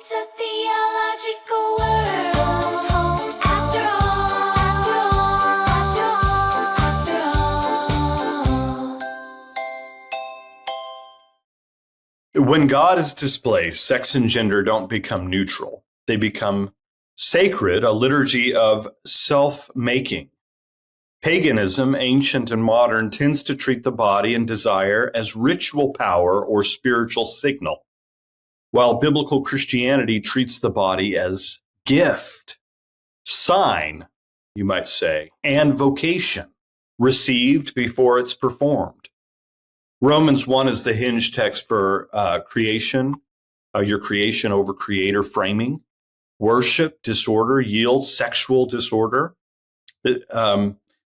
It's a theological world. After all, after all, after all, after all. When God is displaced, sex and gender don't become neutral. They become sacred, a liturgy of self-making. Paganism, ancient and modern, tends to treat the body and desire as ritual power or spiritual signal, while biblical Christianity treats the body as gift, sign, you might say, and vocation, received before it's performed. Romans 1 is the hinge text for creation, your creation over creator framing, worship, disorder, yield, sexual disorder.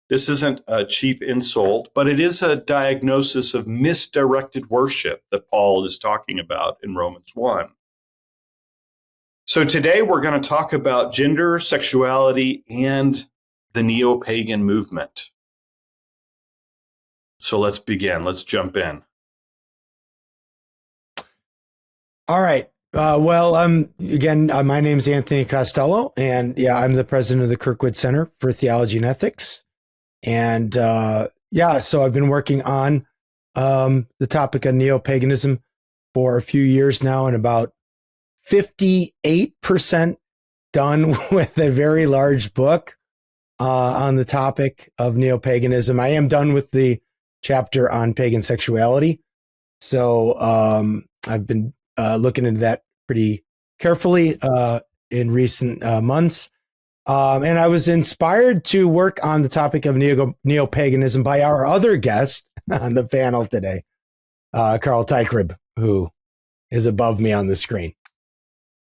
This isn't a cheap insult, but it is a diagnosis of misdirected worship that Paul is talking about in Romans 1. So today we're going to talk about gender, sexuality, and the Neo-Pagan movement. So let's begin. Let's jump in. All right. My name's Anthony Costello, and I'm the president of the Kirkwood Center for Theology and Ethics. And so I've been working on the topic of neo-paganism for a few years now, and about 58% done with a very large book on the topic of neo-paganism. I am done with the chapter on pagan sexuality. So I've been looking into that pretty carefully in recent months. And I was inspired to work on the topic of neo-paganism by our other guest on the panel today, Carl Teichrib, who is above me on the screen.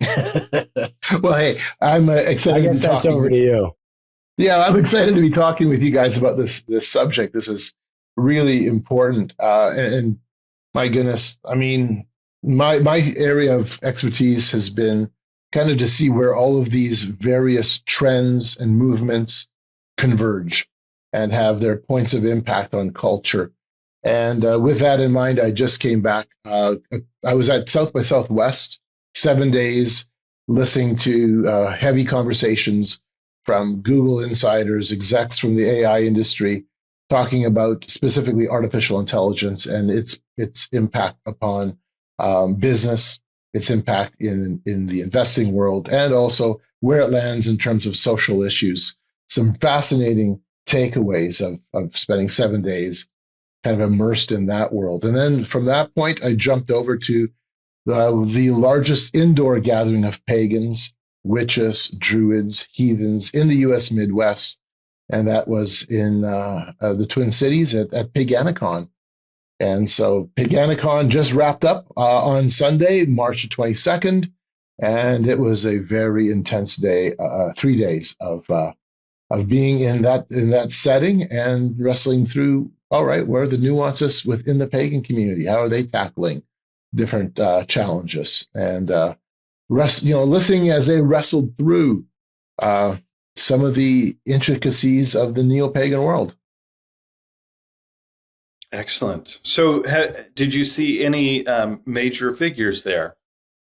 Well, hey, I'm excited. I guess that's over to you. Yeah, I'm excited to be talking with you guys about this subject. This is really important. And my goodness, I mean, my area of expertise has been kind of to see where all of these various trends and movements converge and have their points of impact on culture. And with that in mind, I just came back. I was at South by Southwest, 7 days, listening to heavy conversations from Google insiders, execs from the AI industry, talking about specifically artificial intelligence and its impact upon business, its impact in the investing world, and also where it lands in terms of social issues. Some fascinating takeaways of spending 7 days kind of immersed in that world. And then from that point, I jumped over to the largest indoor gathering of pagans, witches, druids, heathens in the U.S. Midwest. And that was in the Twin Cities at Paganicon. And so Paganicon just wrapped up on Sunday, March 22nd, and it was a very intense day, 3 days of being in that setting and wrestling through. All right, where are the nuances within the pagan community? How are they tackling different challenges? And listening as they wrestled through some of the intricacies of the neo-pagan world. Excellent. So did you see any major figures there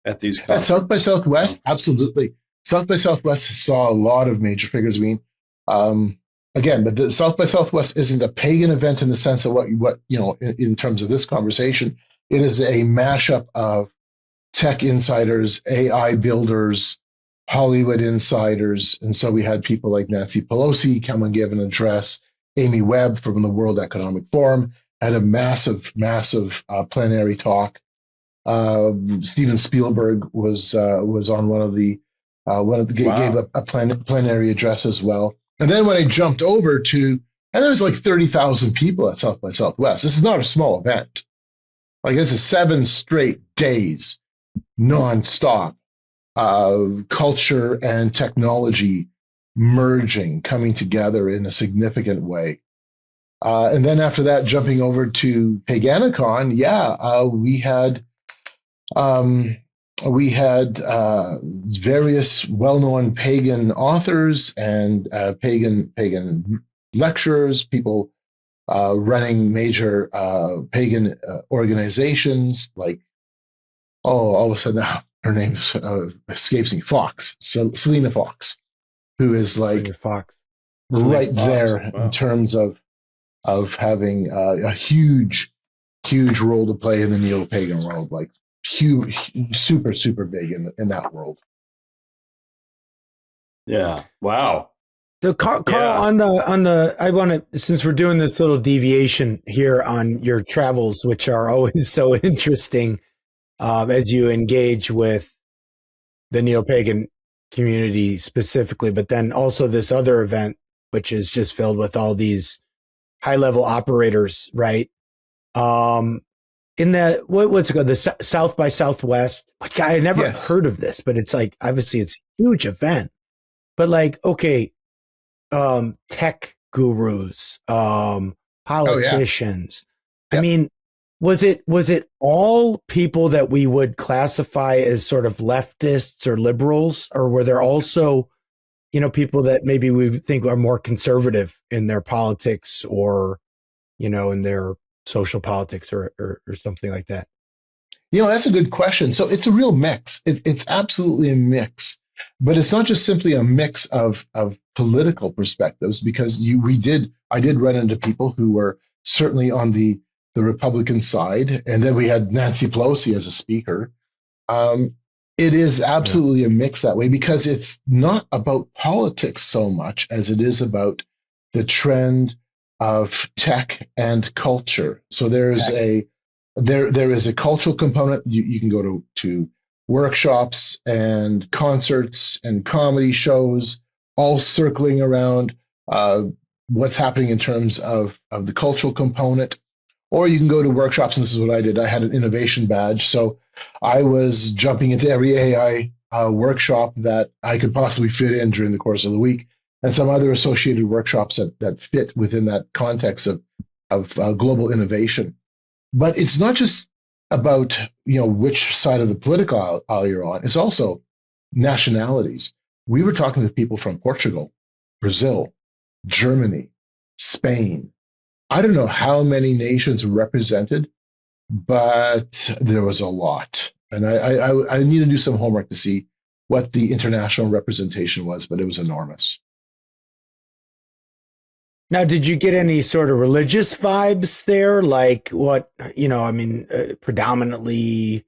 at these conferences? At South by Southwest, absolutely. South by Southwest saw a lot of major figures. I mean, but the South by Southwest isn't a pagan event in the sense of what in terms of this conversation. It is a mashup of tech insiders, AI builders, Hollywood insiders. And so we had people like Nancy Pelosi come and give an address. Amy Webb from the World Economic Forum had a massive plenary talk. Steven Spielberg was on gave a plenary address as well. And then when I jumped over and there was like 30,000 people at South by Southwest. This is not a small event. Like this is 7 straight days, nonstop, culture and technology merging, coming together in a significant way. And then after that, jumping over to Paganicon, we had various well-known pagan authors and pagan lecturers, people running major pagan organizations like, all of a sudden her name escapes me, Fox, Selena Fox, who is like Fox. right Selena Fox. there Wow. in terms of having a huge role to play in the neo-pagan world, like huge, super big in that world. Yeah. Wow. So Carl, Yeah. on the, I want to, since we're doing this little deviation here on your travels, which are always so interesting, as you engage with the neo-pagan community specifically, but then also this other event, which is just filled with all these high-level operators, right? In the, what's it called? The South by Southwest. I never Yes. heard of this, but it's like, obviously it's a huge event, but like, okay, tech gurus, politicians. Yep. I mean, was it all people that we would classify as sort of leftists or liberals, or were there also, people that maybe we would think are more conservative in their politics or, in their social politics or something like that? That's a good question. So it's a real mix. It's absolutely a mix, but it's not just simply a mix of political perspectives, because I did run into people who were certainly on the Republican side, and then we had Nancy Pelosi as a speaker. It is absolutely a mix that way, because it's not about politics so much as it is about the trend of tech and culture. So there is a cultural component. You can go to workshops and concerts and comedy shows, all circling around what's happening in terms of the cultural component. Or you can go to workshops, and this is what I did. I had an innovation badge, so I was jumping into every AI workshop that I could possibly fit in during the course of the week, and some other associated workshops that fit within that context of global innovation. But it's not just about which side of the political aisle you're on. It's also nationalities. We were talking to people from Portugal, Brazil, Germany, Spain. I don't know how many nations were represented, but there was a lot. And I need to do some homework to see what the international representation was, but it was enormous. Now, did you get any sort of religious vibes there? Like what, predominantly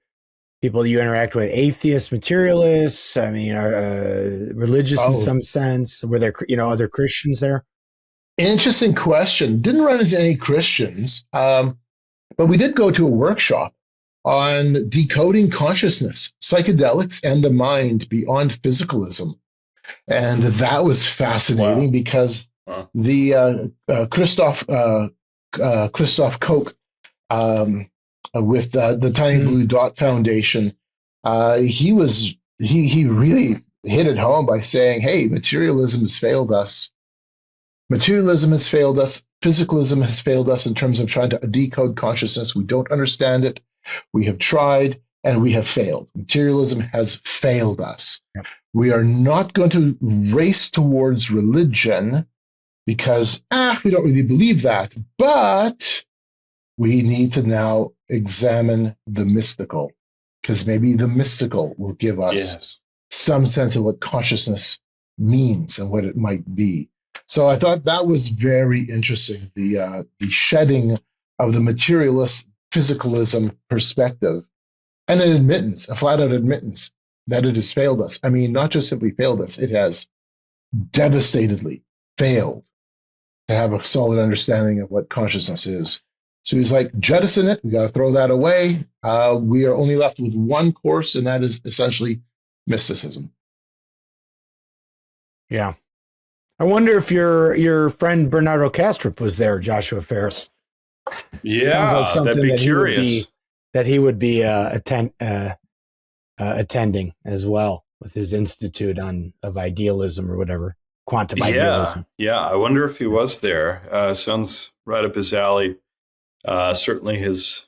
people you interact with, atheists, materialists, religious in some sense? Were there, other Christians there? Interesting question. Didn't run into any Christians, but we did go to a workshop on decoding consciousness, psychedelics, and the mind beyond physicalism. And that was fascinating because the Christoph Koch with the Tiny Blue Dot Foundation, he really hit it home by saying, hey, materialism has failed us. Materialism has failed us. Physicalism has failed us in terms of trying to decode consciousness. We don't understand it. We have tried and we have failed. Materialism has failed us. Yep. We are not going to race towards religion because we don't really believe that. But we need to now examine the mystical, because maybe the mystical will give us some sense of what consciousness means and what it might be. So I thought that was very interesting, the shedding of the materialist physicalism perspective, and an admittance, a flat-out admittance that it has failed us. I mean, not just simply failed us, it has devastatedly failed to have a solid understanding of what consciousness is. So he's like, jettison it, we got to throw that away. We are only left with one course, and that is essentially mysticism. Yeah. I wonder if your friend Bernardo Kastrup was there, Joshua Farris. Yeah, sounds like something that'd be curious. He would be attending as well with his institute of idealism or whatever, quantum idealism. Yeah, I wonder if he was there. Sounds right up his alley. Certainly his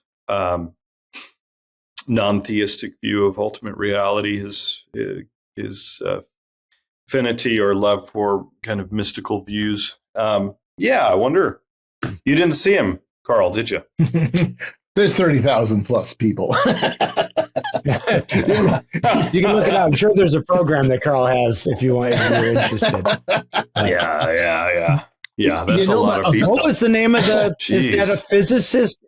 non-theistic view of ultimate reality, his affinity or love for kind of mystical views. I wonder. You didn't see him, Carl, did you? There's 30,000 plus people. You can look it up. I'm sure there's a program that Carl has if you're interested. Yeah, that's a lot of people. What was the name of the? Is Jeez. that a physicist?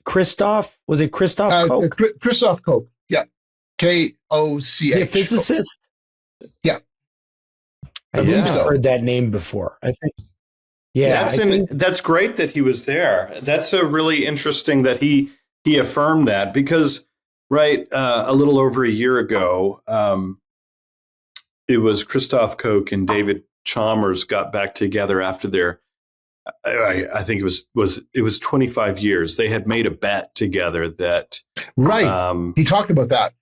Christoph? Was it Christoph Koch? Christoph Koch. Yeah, Koch. A physicist? Yeah. I think I've so. heard that name before. I think. Yeah, That's great that he was there. That's a really interesting that he affirmed that because a little over a year ago, it was Christoph Koch and David Chalmers got back together after their. I think it was 25 years. They had made a bet together that he talked about that.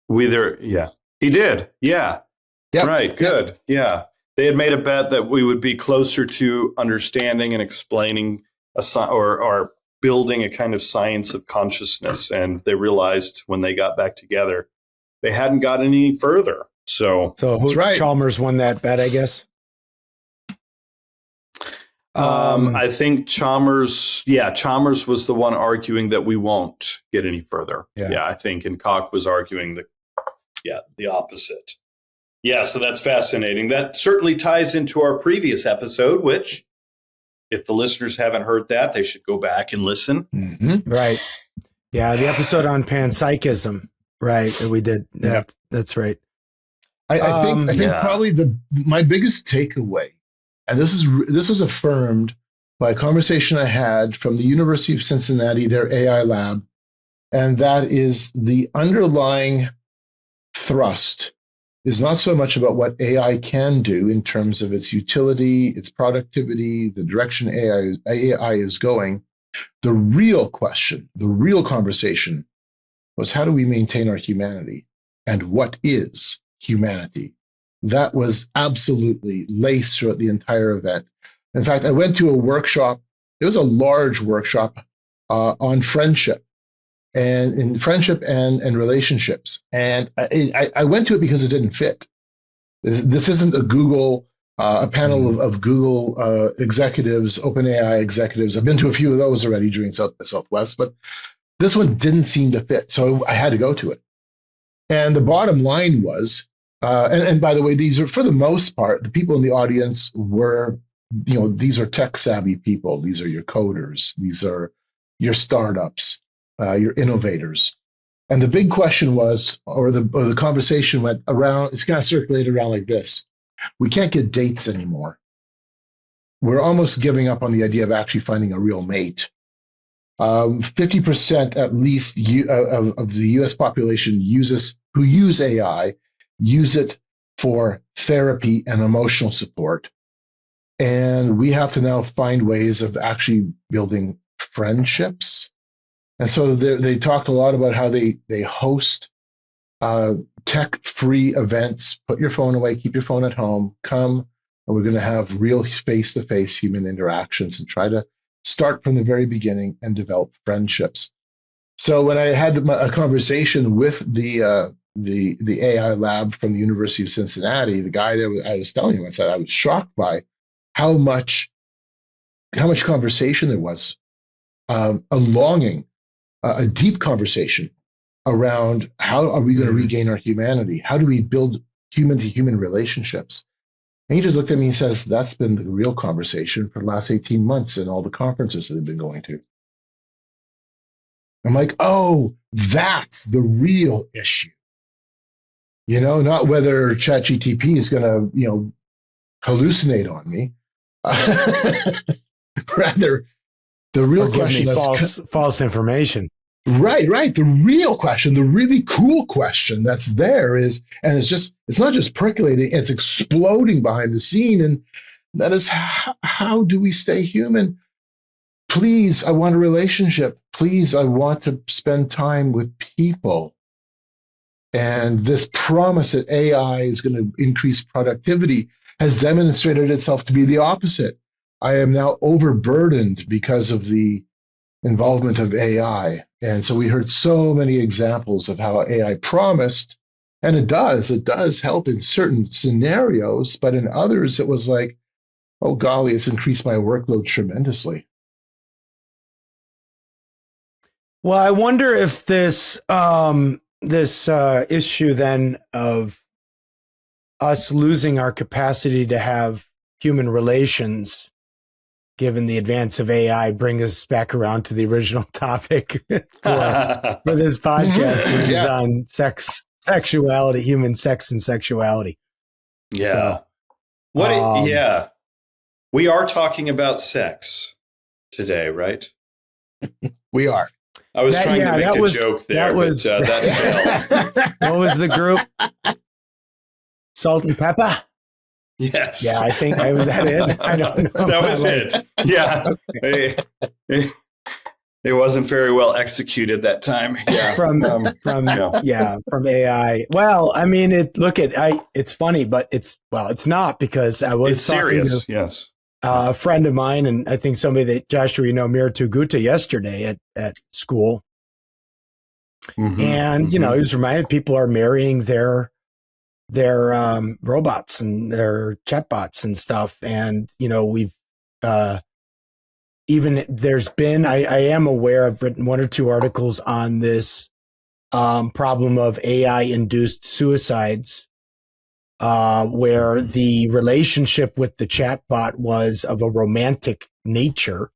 He did. Yeah. Yep. Right. Good. Yeah. They had made a bet that we would be closer to understanding and explaining or building a kind of science of consciousness. And they realized when they got back together, they hadn't gotten any further. So Chalmers won that bet, I guess. I think Chalmers was the one arguing that we won't get any further. Yeah, I think, and Koch was arguing the opposite. Yeah, so that's fascinating. That certainly ties into our previous episode, which, if the listeners haven't heard that, they should go back and listen. Mm-hmm. Right. Yeah, the episode on panpsychism, right, that we did. That's right. I think probably my biggest takeaway, and this was affirmed by a conversation I had from the University of Cincinnati, their AI lab, and that is the underlying thrust is not so much about what AI can do in terms of its utility, its productivity, the direction AI is going. The real question, the real conversation was how do we maintain our humanity and what is humanity? That was absolutely laced throughout the entire event. In fact, I went to a workshop. It was a large workshop on friendship. And in friendship and relationships. And I went to it because it didn't fit. This isn't a panel of Google executives, OpenAI executives. I've been to a few of those already during Southwest, but this one didn't seem to fit. So I had to go to it. And the bottom line was, and by the way, these are, for the most part, the people in the audience were, these are tech savvy people. These are your coders. These are your startups. Your innovators. And the big question was, or the conversation went around, it's kind of circulated around like this. We can't get dates anymore. We're almost giving up on the idea of actually finding a real mate. 50% at least of the US population who use AI, use it for therapy and emotional support. And we have to now find ways of actually building friendships. And so they talked a lot about how they host tech-free events. Put your phone away, keep your phone at home, come, and we're going to have real face-to-face human interactions and try to start from the very beginning and develop friendships. So when I had a conversation with the AI lab from the University of Cincinnati, the guy there, I was telling him, I said I was shocked by how much conversation there was, a longing. A deep conversation around how are we going to regain our humanity? How do we build human-to-human relationships? And he just looked at me and says, that's been the real conversation for the last 18 months in all the conferences that they've been going to. I'm like, oh, that's the real issue. Not whether ChatGPT is going to, hallucinate on me. Rather, the real question is false information. Right. The real question, the really cool question that's there is, and it's not just percolating, it's exploding behind the scene. And that is, how do we stay human? Please, I want a relationship. Please, I want to spend time with people. And this promise that AI is going to increase productivity has demonstrated itself to be the opposite. I am now overburdened because of the involvement of AI. And so we heard so many examples of how AI promised, and it does help in certain scenarios, but in others it was like, oh golly, it's increased my workload tremendously. Well, I wonder if this issue then of us losing our capacity to have human relations, given the advance of AI, bring us back around to the original topic for this podcast, which is on sexuality, human sex and sexuality. Yeah. So, We are talking about sex today, right? We are. I was trying to make a joke there, but that failed. What was the group? Salt and Pepper? Yes. Yeah, I think I was at it. I don't know. That was it. Yeah. Okay. It wasn't very well executed that time. Yeah. From AI. Well, I mean, it's funny, but it's not, because I was serious. To, yes. A friend of mine, and I think somebody that Joshua, Mirtu Gutta yesterday at school. Mm-hmm, and, he was reminded people are marrying their robots and their chatbots and stuff. And, we've, even there's been, I am aware, I've written one or two articles on this problem of AI induced suicides, where the relationship with the chatbot was of a romantic nature,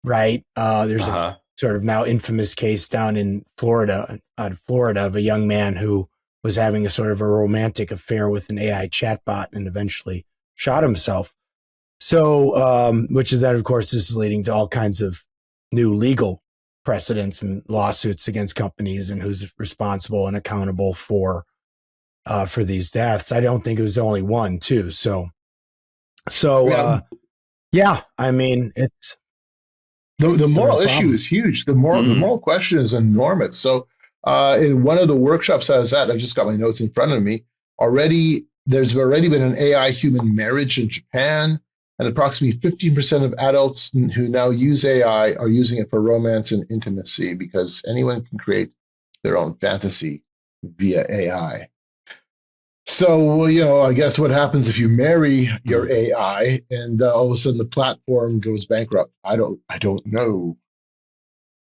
right? There's a sort of now infamous case down in Florida, out of Florida, of a young man who was having a sort of a romantic affair with an AI chatbot and eventually shot himself. So, which is that, of course, is leading to all kinds of new legal precedents and lawsuits against companies and who's responsible and accountable for these deaths. I don't think it was the only one, too. So, I mean, it's the moral issue is huge. The moral question is enormous. So, in one of the workshops I was at, I've just got my notes in front of me. There's already been an AI human marriage in Japan. And approximately 15% of adults who now use AI are using it for romance and intimacy, because anyone can create their own fantasy via AI. So, I guess what happens if you marry your AI and all of a sudden the platform goes bankrupt? I don't know.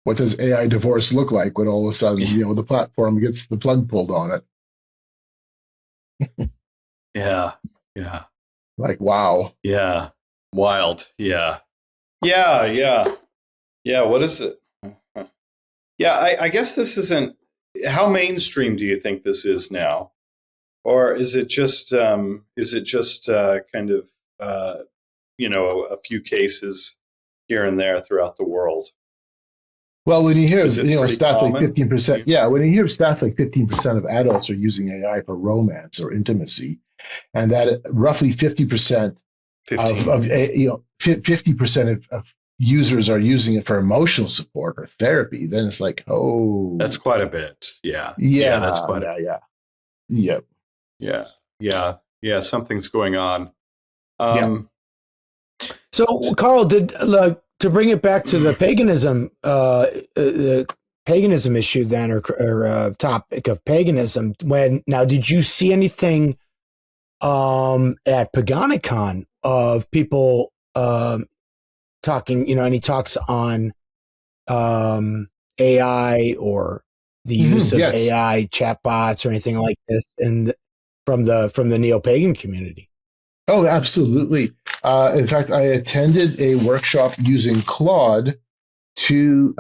What does AI divorce look like when all of a sudden, the platform gets the plug pulled on it? Yeah. Like, wow. Yeah. Wild. Yeah. What is it? Yeah, I guess this isn't. How mainstream do you think this is now, or is it just kind of a few cases here and there throughout the world? Well, when you hear stats common? like 15%, when you hear stats like 15% of adults are using AI for romance or intimacy, and that roughly 50% 50% of users are using it for emotional support or therapy, then it's like, oh, that's quite a bit. Yeah, that's quite a bit. Something's going on. So, Carl, to bring it back to the paganism issue then, or topic of paganism, did you see anything at Paganicon of people talking, any talks on AI or the use of AI chatbots or anything like this from the neo-pagan community? Oh, absolutely. In fact, I attended a workshop using Claude to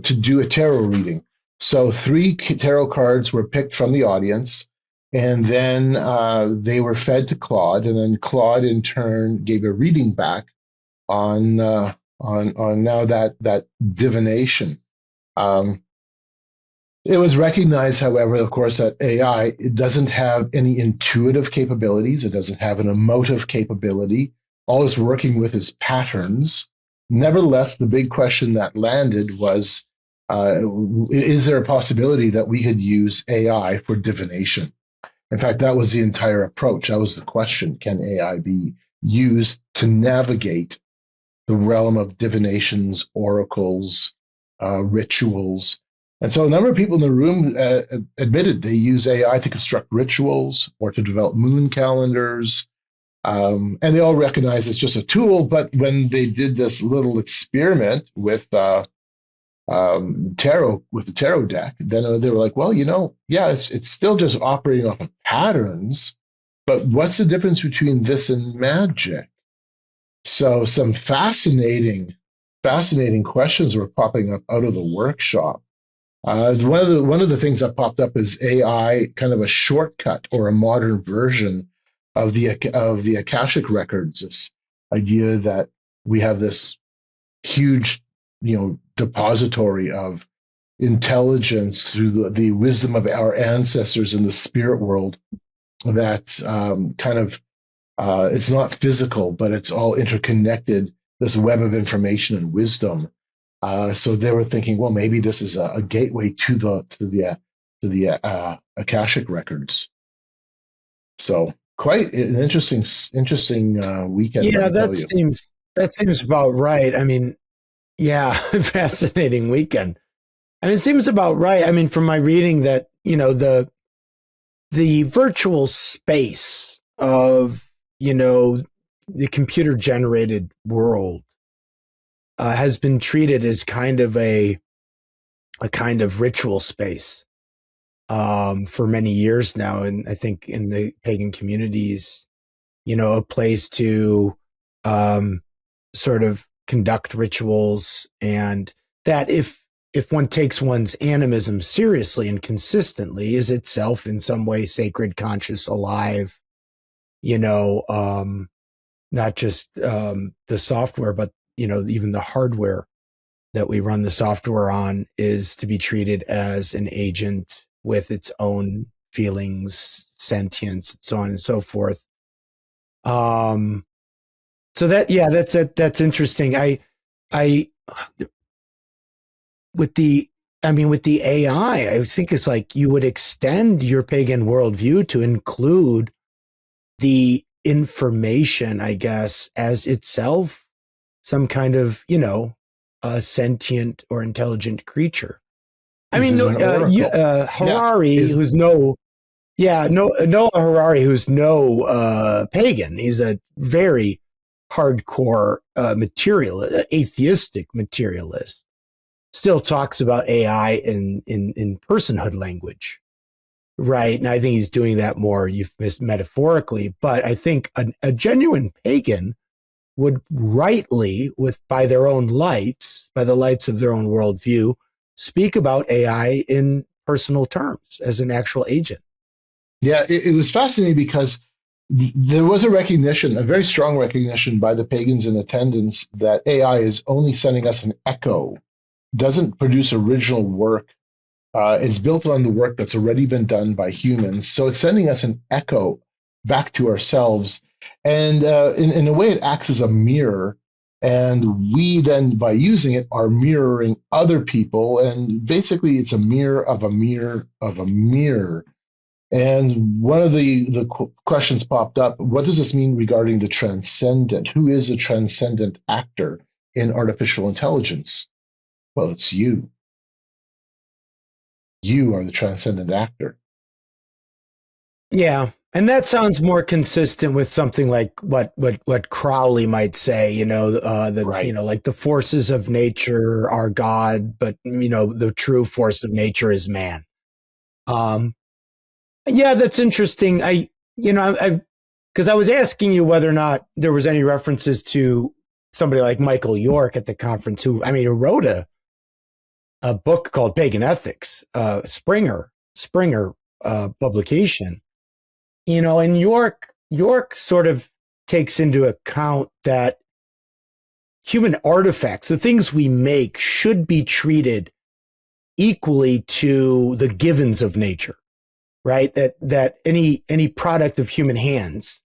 do a tarot reading. So 3 tarot cards were picked from the audience, and then they were fed to Claude, and then Claude in turn gave a reading back on now that divination. It was recognized, however, of course, that AI, it doesn't have any intuitive capabilities. It doesn't have an emotive capability. All it's working with is patterns. Nevertheless, the big question that landed was, is there a possibility that we could use AI for divination? In fact, that was the entire approach. That was the question. Can AI be used to navigate the realm of divinations, oracles, rituals? And so a number of people in the room admitted they use AI to construct rituals or to develop moon calendars. And they all recognize it's just a tool. But when they did this little experiment with tarot with the tarot deck, then they were like, well, yeah, it's still just operating off of patterns, but what's the difference between this and magic? So some fascinating questions were popping up out of the workshop. One of the things that popped up is AI, kind of a shortcut or a modern version of the Akashic records. This idea that we have this huge, depository of intelligence through the wisdom of our ancestors in the spirit world. That's kind of it's not physical, but it's all interconnected. This web of information and wisdom. So they were thinking, well, maybe this is a gateway to the Akashic records. So quite an interesting weekend. Yeah, that seems about right. I mean, yeah, fascinating weekend. I mean, it seems about right. I mean, from my reading that, the virtual space of, the computer generated world has been treated as kind of a kind of ritual space for many years now. And I think in the pagan communities, a place to sort of conduct rituals, and that if one takes one's animism seriously and consistently, is itself in some way sacred, conscious, alive, not just the software, but even the hardware that we run the software on is to be treated as an agent with its own feelings, sentience, and so on and so forth. So that's interesting. With the AI, I think it's like you would extend your pagan worldview to include the information, I guess, as itself some kind of, a sentient or intelligent creature. I mean, Harari, who's Noah Harari, who's no pagan. He's a very hardcore materialist, atheistic materialist. Still talks about AI in personhood language, right? And I think he's doing that more metaphorically. But I think a genuine pagan would rightly, by their own lights, by the lights of their own worldview, speak about AI in personal terms as an actual agent. Yeah, it was fascinating because there was a very strong recognition by the pagans in attendance that AI is only sending us an echo, doesn't produce original work. It's built on the work that's already been done by humans. So it's sending us an echo back to ourselves. And in a way, it acts as a mirror. And we then, by using it, are mirroring other people. And basically, it's a mirror of a mirror of a mirror. And one of the questions popped up, what does this mean regarding the transcendent? Who is a transcendent actor in artificial intelligence? Well, it's you. You are the transcendent actor. Yeah. And that sounds more consistent with something like what Crowley might say, right. Like the forces of nature are God, but, the true force of nature is man. Yeah, that's interesting. Because I was asking you whether or not there was any references to somebody like Michael York at the conference who wrote a book called Pagan Ethics, Springer publication. And York sort of takes into account that human artifacts, the things we make, should be treated equally to the givens of nature, right? That any product of human hands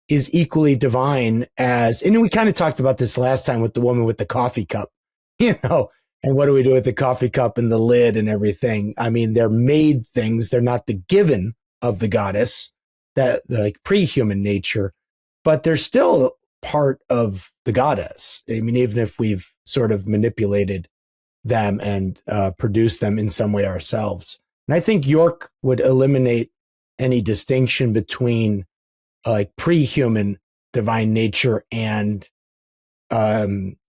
is equally divine and we kind of talked about this last time with the woman with the coffee cup, and what do we do with the coffee cup and the lid and everything? I mean, they're made things. They're not the given of the goddess, that like pre-human nature, but they're still part of the goddess. I mean, even if we've sort of manipulated them and produced them in some way ourselves. And I think York would eliminate any distinction between like pre-human divine nature and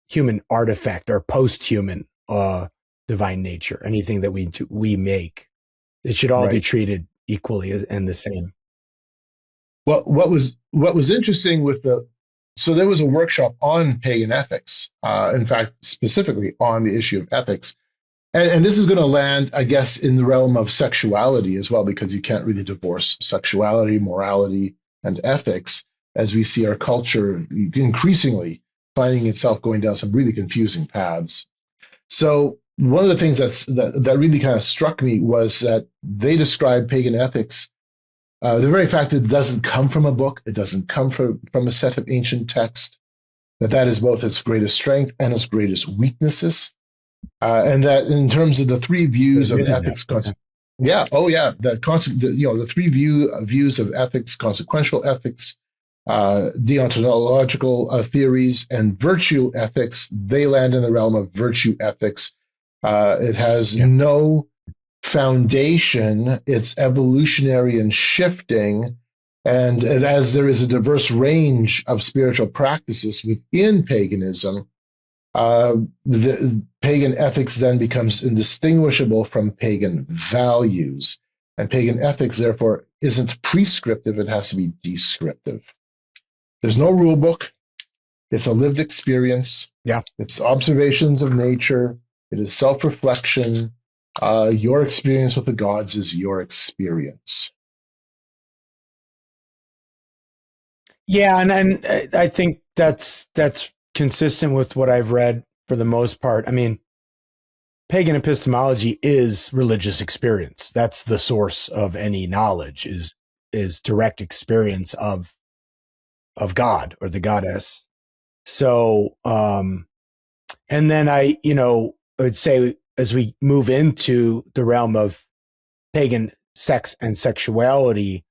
human artifact or post-human divine nature. Anything that we make, it should all be Right. treated equally and the same. Well, what was interesting so there was a workshop on pagan ethics, in fact, specifically on the issue of ethics. And this is going to land, I guess, in the realm of sexuality as well, because you can't really divorce sexuality, morality, and ethics, as we see our culture increasingly finding itself going down some really confusing paths. So one of the things that really kind of struck me was that they described pagan ethics, the very fact that it doesn't come from a book, it doesn't come from a set of ancient texts, that is both its greatest strength and its greatest weaknesses. And that in terms of the three views of ethics, the three views of ethics: consequential ethics, deontological theories, and virtue ethics. They land in the realm of virtue ethics. It has no foundation; it's evolutionary and shifting. And as there is a diverse range of spiritual practices within paganism, the pagan ethics then becomes indistinguishable from pagan values. And pagan ethics, therefore, isn't prescriptive, it has to be descriptive. There's no rule book. It's a lived experience. Yeah. It's observations of nature. It is self-reflection. Your experience with the gods is your experience. Yeah, and I think that's consistent with what I've read for the most part. I mean, pagan epistemology is religious experience. That's the source of any knowledge, is direct experience of God or the goddess. So, and then I would say as we move into the realm of pagan sex and sexuality,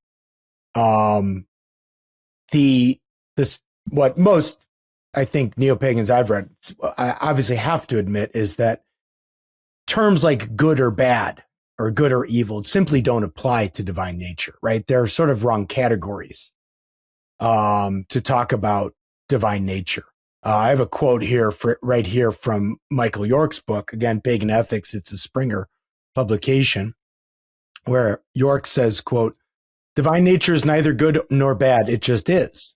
what most, I think, neo-pagans I've read, I obviously have to admit, is that terms like good or bad or good or evil simply don't apply to divine nature, right? They're sort of wrong categories to talk about divine nature. I have a quote here right here from Michael York's book, again, Pagan Ethics. It's a Springer publication, where York says, quote, "Divine nature is neither good nor bad. It just is.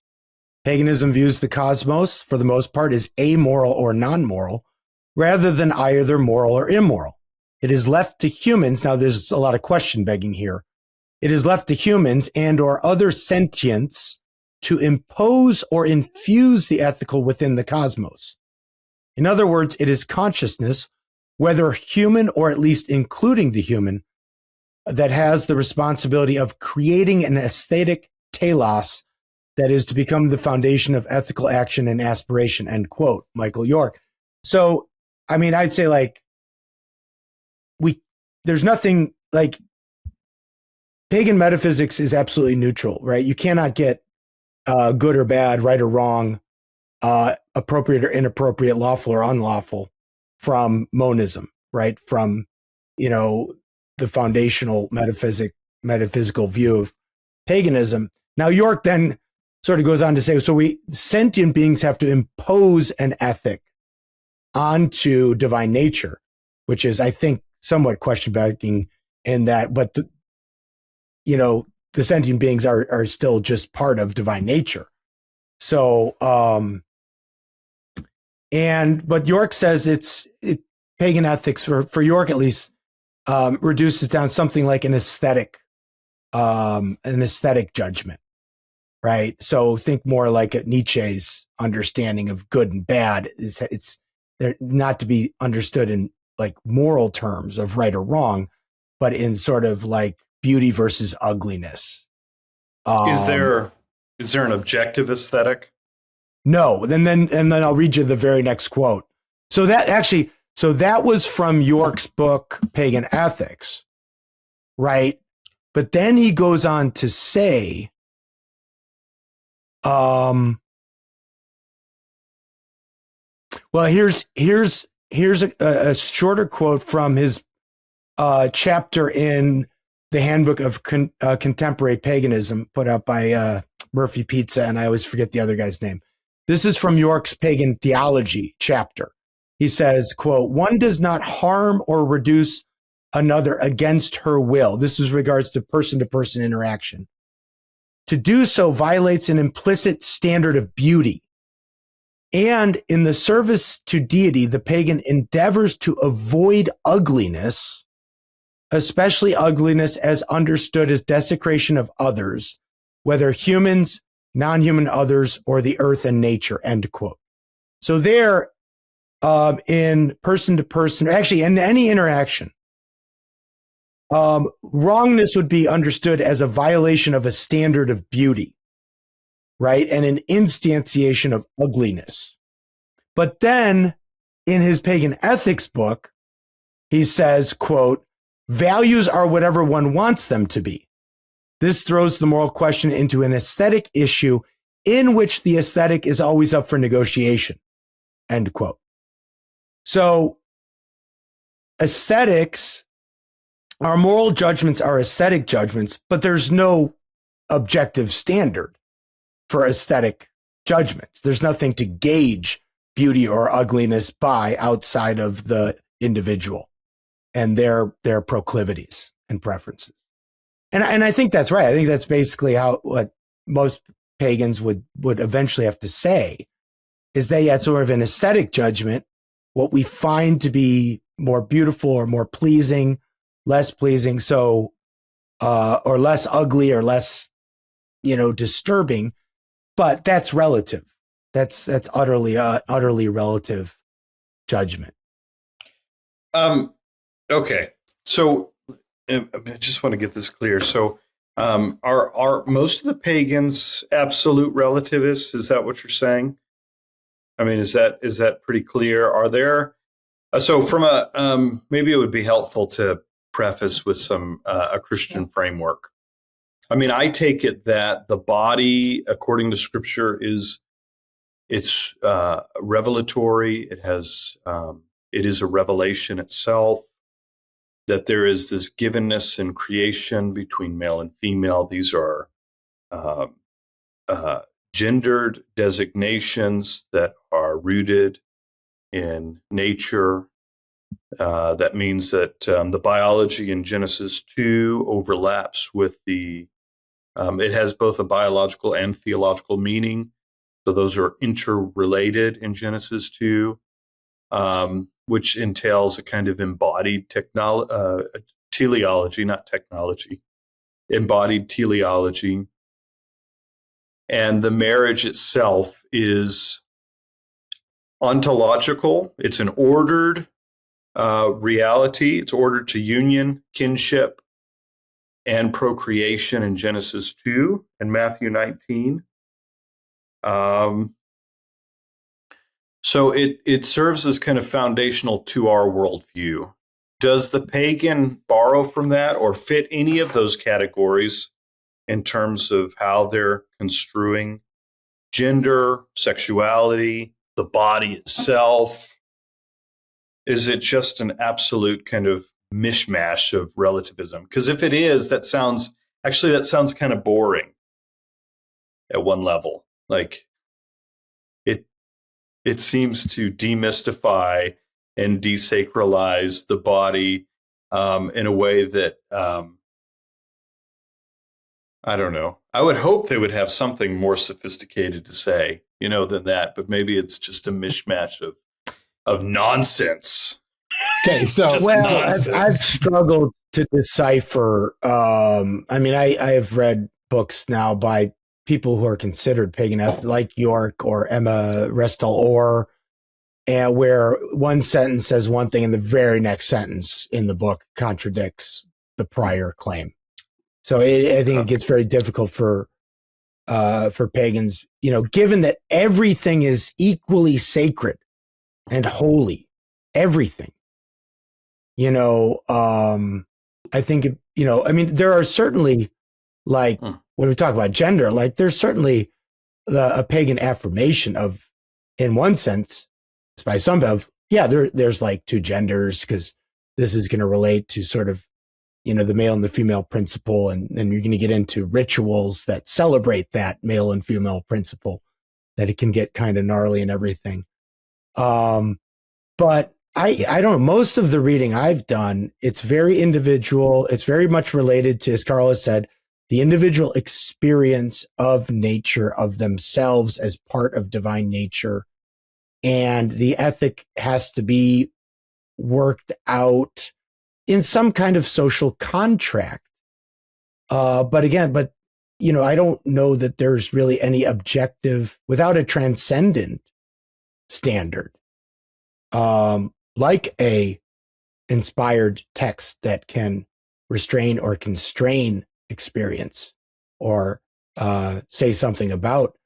Paganism views the cosmos, for the most part, as amoral or non-moral, rather than either moral or immoral. It is left to humans," now there's a lot of question begging here, "it is left to humans and or other sentients to impose or infuse the ethical within the cosmos. In other words, it is consciousness, whether human or at least including the human, that has the responsibility of creating an aesthetic telos that is to become the foundation of ethical action and aspiration," end quote, Michael York. So, I mean, I'd say there's nothing like pagan metaphysics is absolutely neutral, right? You cannot get good or bad, right or wrong, appropriate or inappropriate, lawful or unlawful from monism, right? From, the foundational metaphysical view of paganism. Now, York then sort of goes on to say, so sentient beings have to impose an ethic onto divine nature, which is, I think, somewhat question begging in that, but the sentient beings are still just part of divine nature. So, but York says pagan ethics for York, at least, reduces down something like an aesthetic judgment, right? So think more like Nietzsche's understanding of good and bad. It's they're not to be understood in like moral terms of right or wrong, but in sort of like beauty versus ugliness. Is there an objective aesthetic? No. And then I'll read you the very next quote. So that was from York's book, Pagan Ethics, right? But then he goes on to say, well, here's a shorter quote from his chapter in the Handbook of Contemporary Paganism, put out by Murphy Pizza, and I always forget the other guy's name. This is from York's Pagan Theology chapter. He says, quote, one does not harm or reduce another against her will. This is regards to person interaction. To do so violates an implicit standard of beauty. And in the service to deity, the pagan endeavors to avoid ugliness, especially ugliness as understood as desecration of others, whether humans, non-human others, or the earth and nature, end quote. So there, in person to person, actually in any interaction, wrongness would be understood as a violation of a standard of beauty, right? And an instantiation of ugliness. But then in his pagan ethics book, he says, quote, values are whatever one wants them to be. This throws the moral question into an aesthetic issue in which the aesthetic is always up for negotiation, end quote. So aesthetics, our moral judgments are aesthetic judgments, but there's no objective standard for aesthetic judgments. There's nothing to gauge beauty or ugliness by outside of the individual and their proclivities and preferences. And I think that's right. I think that's basically what most pagans would eventually have to say is they had sort of an aesthetic judgment, what we find to be more beautiful or more pleasing, less pleasing, so or less ugly or less, disturbing, but that's relative. That's utterly relative judgment. Okay, so I just want to get this clear. So, are most of the pagans absolute relativists? Is that what you're saying? I mean, is that pretty clear? Are there? So, from maybe it would be helpful to preface with some a Christian framework. I mean, I take it that the body, according to Scripture, it's revelatory. It is a revelation itself. That there is this givenness in creation between male and female. These are gendered designations that are rooted in nature. That means that the biology in Genesis 2 overlaps with it has both a biological and theological meaning. So those are interrelated in Genesis 2. Which entails a kind of embodied teleology, not technology, embodied teleology. And the marriage itself is ontological. It's an ordered reality. It's ordered to union, kinship, and procreation in Genesis 2 and Matthew 19. So it serves as kind of foundational to our worldview. Does the pagan borrow from that or fit any of those categories in terms of how they're construing gender, sexuality, the body itself? Is it just an absolute kind of mishmash of relativism? Because if it is, that sounds kind of boring at one level. Like it seems to demystify and desacralize the body in a way that I don't know. I would hope they would have something more sophisticated to say, than that. But maybe it's just a mishmash of nonsense. Okay, so I've struggled to decipher. I have read books now by people who are considered pagan, like York or Emma Restel-Orr, and where one sentence says one thing and the very next sentence in the book contradicts the prior claim. So I think it gets very difficult for pagans, given that everything is equally sacred and holy, everything. I think there are certainly, like, when we talk about gender, like there's certainly a pagan affirmation of, in one sense, by some of, there's like two genders, because this is going to relate to sort of, the male and the female principle. And then you're going to get into rituals that celebrate that male and female principle, that it can get kind of gnarly and everything. But I don't know. Most of the reading I've done, it's very individual. It's very much related to, as Carl has said, the individual experience of nature, of themselves as part of divine nature. And the ethic has to be worked out in some kind of social contract. But I don't know that there's really any objective without a transcendent standard. Like a inspired text that can restrain or constrain experience or say something about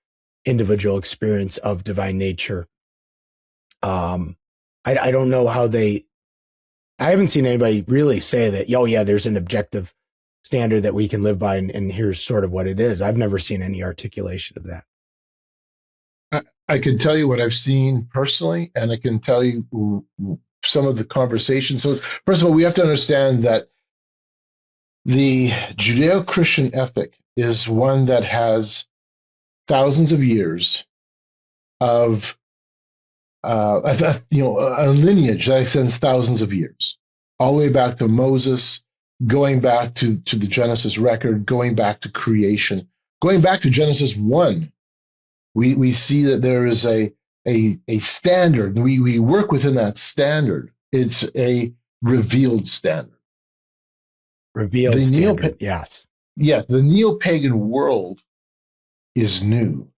individual experience of divine nature. I don't know how I haven't seen anybody really say that, oh yeah, there's an objective standard that we can live by and here's sort of what it is. I've never seen any articulation of that. I can tell you what I've seen personally, and I can tell you some of the conversations. So first of all, we have to understand that the Judeo-Christian ethic is one that has thousands of years of a lineage that extends thousands of years, all the way back to Moses, going back to the Genesis record, going back to creation, going back to Genesis 1. We see that there is a standard. We work within that standard. It's a revealed standard. Revealed standard, yes. Yeah, the neo-pagan world is new.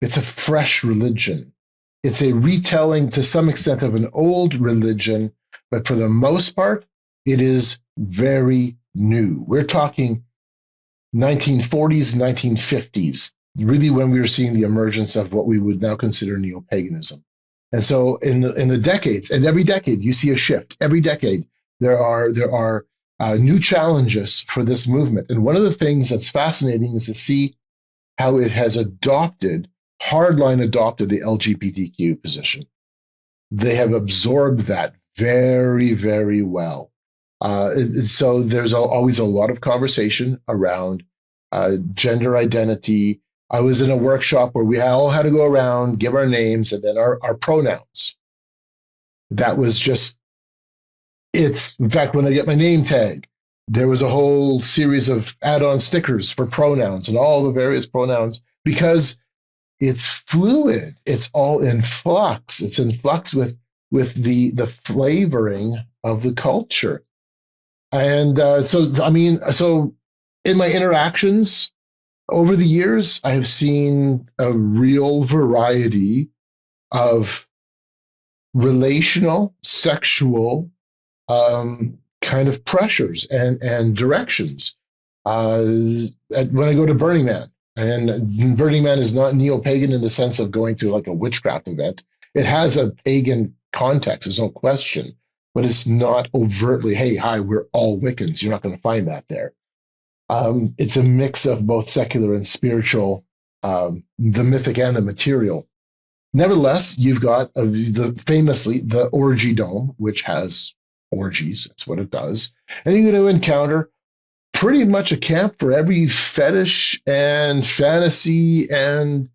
It's a fresh religion. It's a retelling to some extent of an old religion, but for the most part, it is very new. We're talking 1940s, 1950s, really when we were seeing the emergence of what we would now consider neo-paganism. And so in the decades, and every decade you see a shift. Every decade there are new challenges for this movement. And one of the things that's fascinating is to see how it has hardline adopted the LGBTQ position. They have absorbed that very, very well. So there's always a lot of conversation around gender identity. I was in a workshop where we all had to go around, give our names, and then our pronouns. That was in fact, when I get my name tag, there was a whole series of add-on stickers for pronouns and all the various pronouns, because it's fluid. It's all in flux. It's in flux with the flavoring of the culture. And so in my interactions over the years, I have seen a real variety of relational, sexual kind of pressures and directions. When I go to Burning Man, and Burning Man is not neo-pagan in the sense of going to like a witchcraft event. It has a pagan context, there's no question, but it's not overtly, hey, hi, we're all Wiccans. You're not going to find that there. It's a mix of both secular and spiritual, the mythic and the material. Nevertheless, you've got famously the orgy dome, which has orgies. That's what it does. And you're going to encounter pretty much a camp for every fetish and fantasy and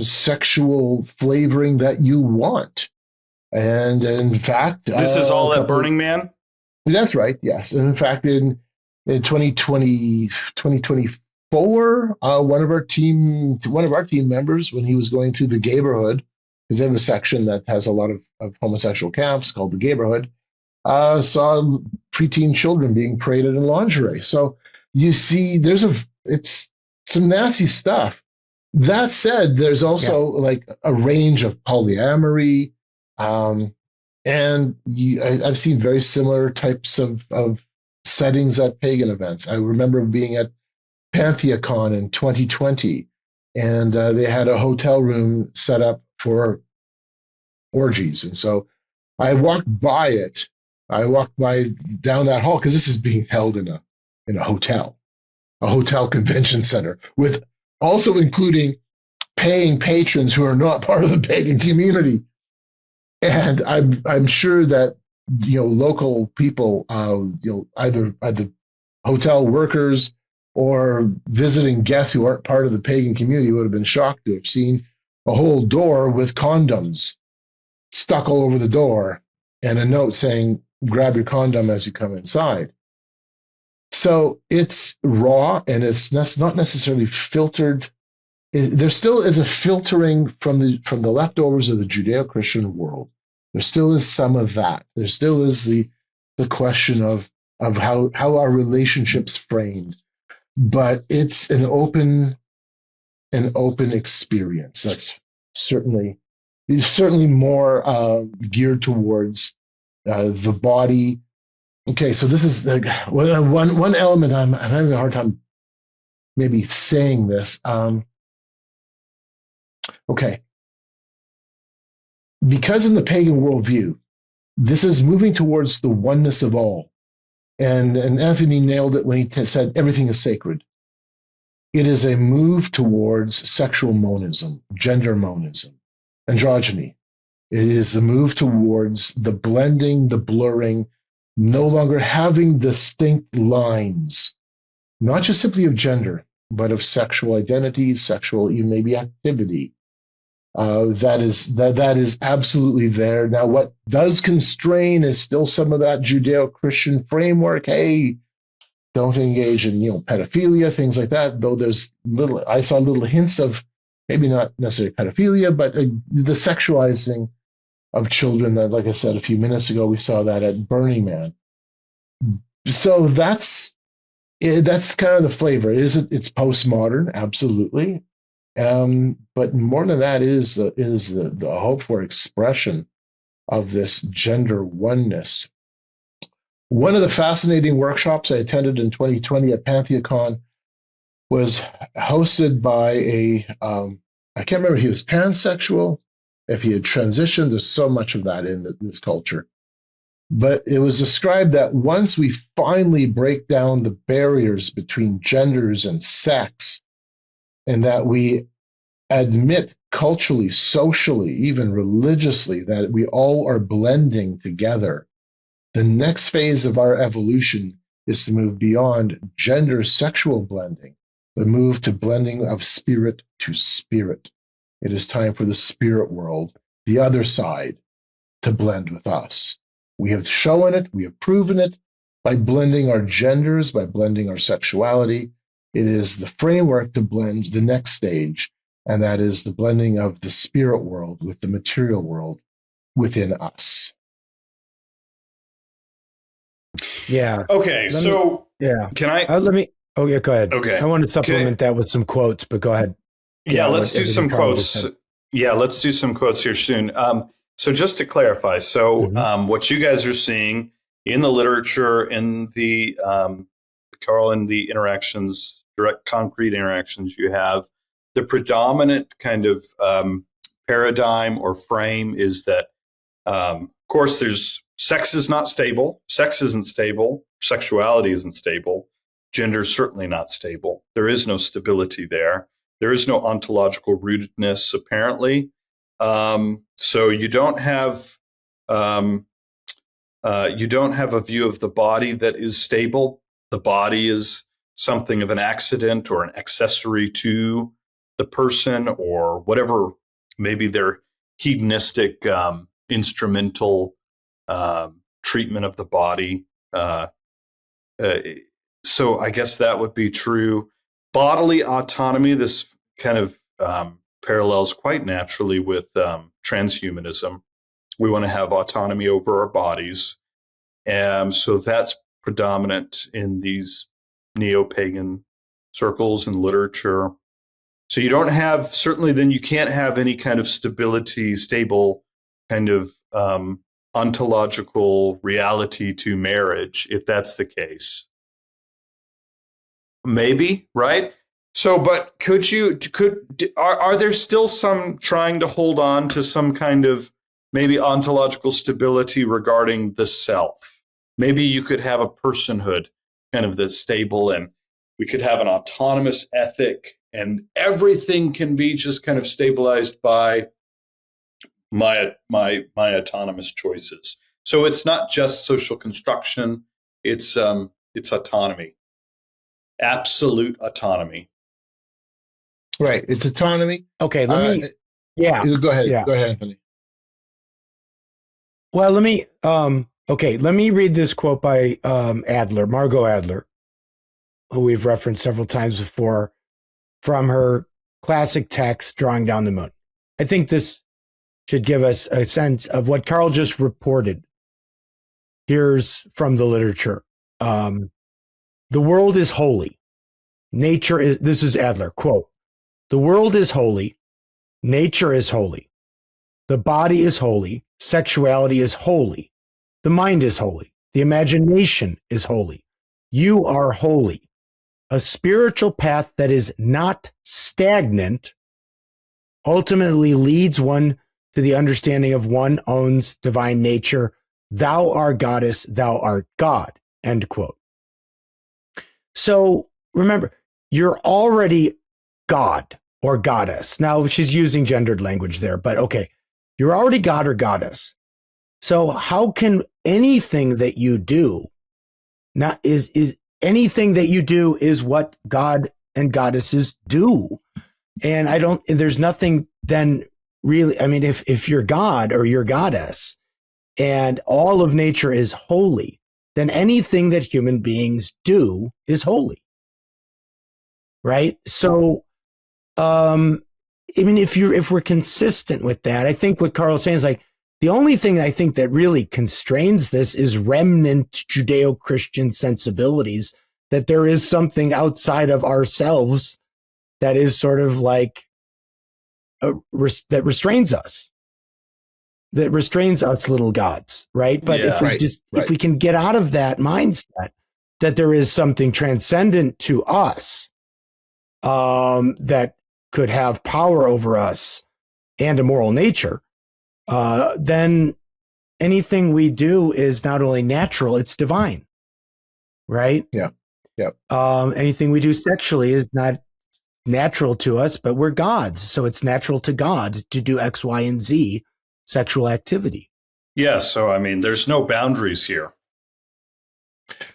sexual flavoring that you want. And in fact, this is all at Burning Man? That's right, yes. And in fact, in 2024, one of our team members, when he was going through the gayborhood, because they have a section that has a lot of homosexual camps called the gayborhood, saw preteen children being paraded in lingerie. So you see, it's some nasty stuff. That said, there's also like a range of polyamory, and I've seen very similar types of settings at pagan events. I remember being at PantheaCon in 2020, and they had a hotel room set up for orgies. And so I walked by down that hall, because this is being held in a hotel convention center, with also including paying patrons who are not part of the pagan community. And I'm sure that local people, either hotel workers or visiting guests who aren't part of the pagan community would have been shocked to have seen a whole door with condoms stuck all over the door and a note saying, grab your condom as you come inside. So it's raw and it's not necessarily filtered. There still is a filtering from the leftovers of the Judeo-Christian world. There still is some of that. There still is the question of how our relationships framed. But it's an open experience. That's certainly more geared towards the body. Okay, so this is one element. I'm having a hard time maybe saying this. Okay, because in the pagan worldview, this is moving towards the oneness of all, and Anthony nailed it when he said everything is sacred. It is a move towards sexual monism, gender monism, androgyny. It is the move towards the blending, the blurring, no longer having distinct lines, not just simply of gender, but of sexual identity, sexual even maybe activity. That is absolutely there. Now, what does constrain is still some of that Judeo-Christian framework. Hey, don't engage in pedophilia, things like that. Though I saw little hints of maybe not necessarily pedophilia, but the sexualizing of children. That, like I said a few minutes ago, we saw that at Burning Man. So that's kind of the flavor. It's postmodern, absolutely. But more than that is the hope for expression of this gender oneness. One of the fascinating workshops I attended in 2020 at PantheaCon was hosted by I can't remember if he was pansexual, if he had transitioned. There's so much of that in this culture. But it was described that once we finally break down the barriers between genders and sex, and that we admit culturally, socially, even religiously, that we all are blending together, the next phase of our evolution is to move beyond gender sexual blending, but move to blending of spirit to spirit. It is time for the spirit world, the other side, to blend with us. We have shown it, we have proven it by blending our genders, by blending our sexuality. It is the framework to blend the next stage, and that is the blending of the spirit world with the material world within us. Yeah. Okay, Yeah. can I? Oh, yeah, go ahead. Okay. I want to supplement that with some quotes, but go ahead. Yeah, let's do some quotes. Yeah, let's do some quotes here soon. So just to clarify, what you guys are seeing in the literature, in the Carl, in the interactions, direct concrete interactions you have, the predominant kind of paradigm or frame is that, of course, sex is not stable. Sex isn't stable. Sexuality isn't stable. Gender is certainly not stable. There is no stability there. There is no ontological rootedness, apparently. So you don't have a view of the body that is stable. The body is something of an accident or an accessory to the person, or whatever, maybe their hedonistic instrumental treatment of the body. So I guess that would be true. Bodily autonomy, this kind of parallels quite naturally with transhumanism. We want to have autonomy over our bodies. So that's predominant in these neo-pagan circles and literature. So you don't have, certainly then you can't have any kind of stable kind of ontological reality to marriage, if that's the case. Maybe, right? So, but are there still some trying to hold on to some kind of maybe ontological stability regarding the self? Maybe you could have a personhood kind of that's stable, and we could have an autonomous ethic, and everything can be just kind of stabilized by my autonomous choices. So it's not just social construction, it's autonomy. Absolute autonomy. Right. It's autonomy. Okay, let me. Go ahead. Yeah. Go ahead, Anthony. Well, let me read this quote by Adler, Margot Adler, who we've referenced several times before, from her classic text, Drawing Down the Moon. I think this should give us a sense of what Carl just reported. Here's from the literature. The world is holy. Nature is, this is Adler, quote, the world is holy. Nature is holy. The body is holy. Sexuality is holy. The mind is holy. The imagination is holy. You are holy. A spiritual path that is not stagnant ultimately leads one to the understanding of one own's divine nature. Thou art goddess, thou art God, end quote. So remember, you're already God or goddess. Now she's using gendered language there, but okay, you're already God or goddess. So how can anything that you do not is anything that you do is what God and goddesses do? And there's nothing then really, I mean, if you're God or you're goddess and all of nature is holy, then anything that human beings do is holy. Right? So, I mean, if we're consistent with that, I think what Carl's saying is like, the only thing I think that really constrains this is remnant Judeo-Christian sensibilities, that there is something outside of ourselves that is sort of like, that restrains us little gods, right? But if we can get out of that mindset that there is something transcendent to us, that could have power over us and a moral nature, then anything we do is not only natural, it's divine, right? Yeah. Yeah. Anything we do sexually is not natural to us, but we're gods. So it's natural to God to do X, Y, and Z sexual activity. Yeah. So, I mean, there's no boundaries here.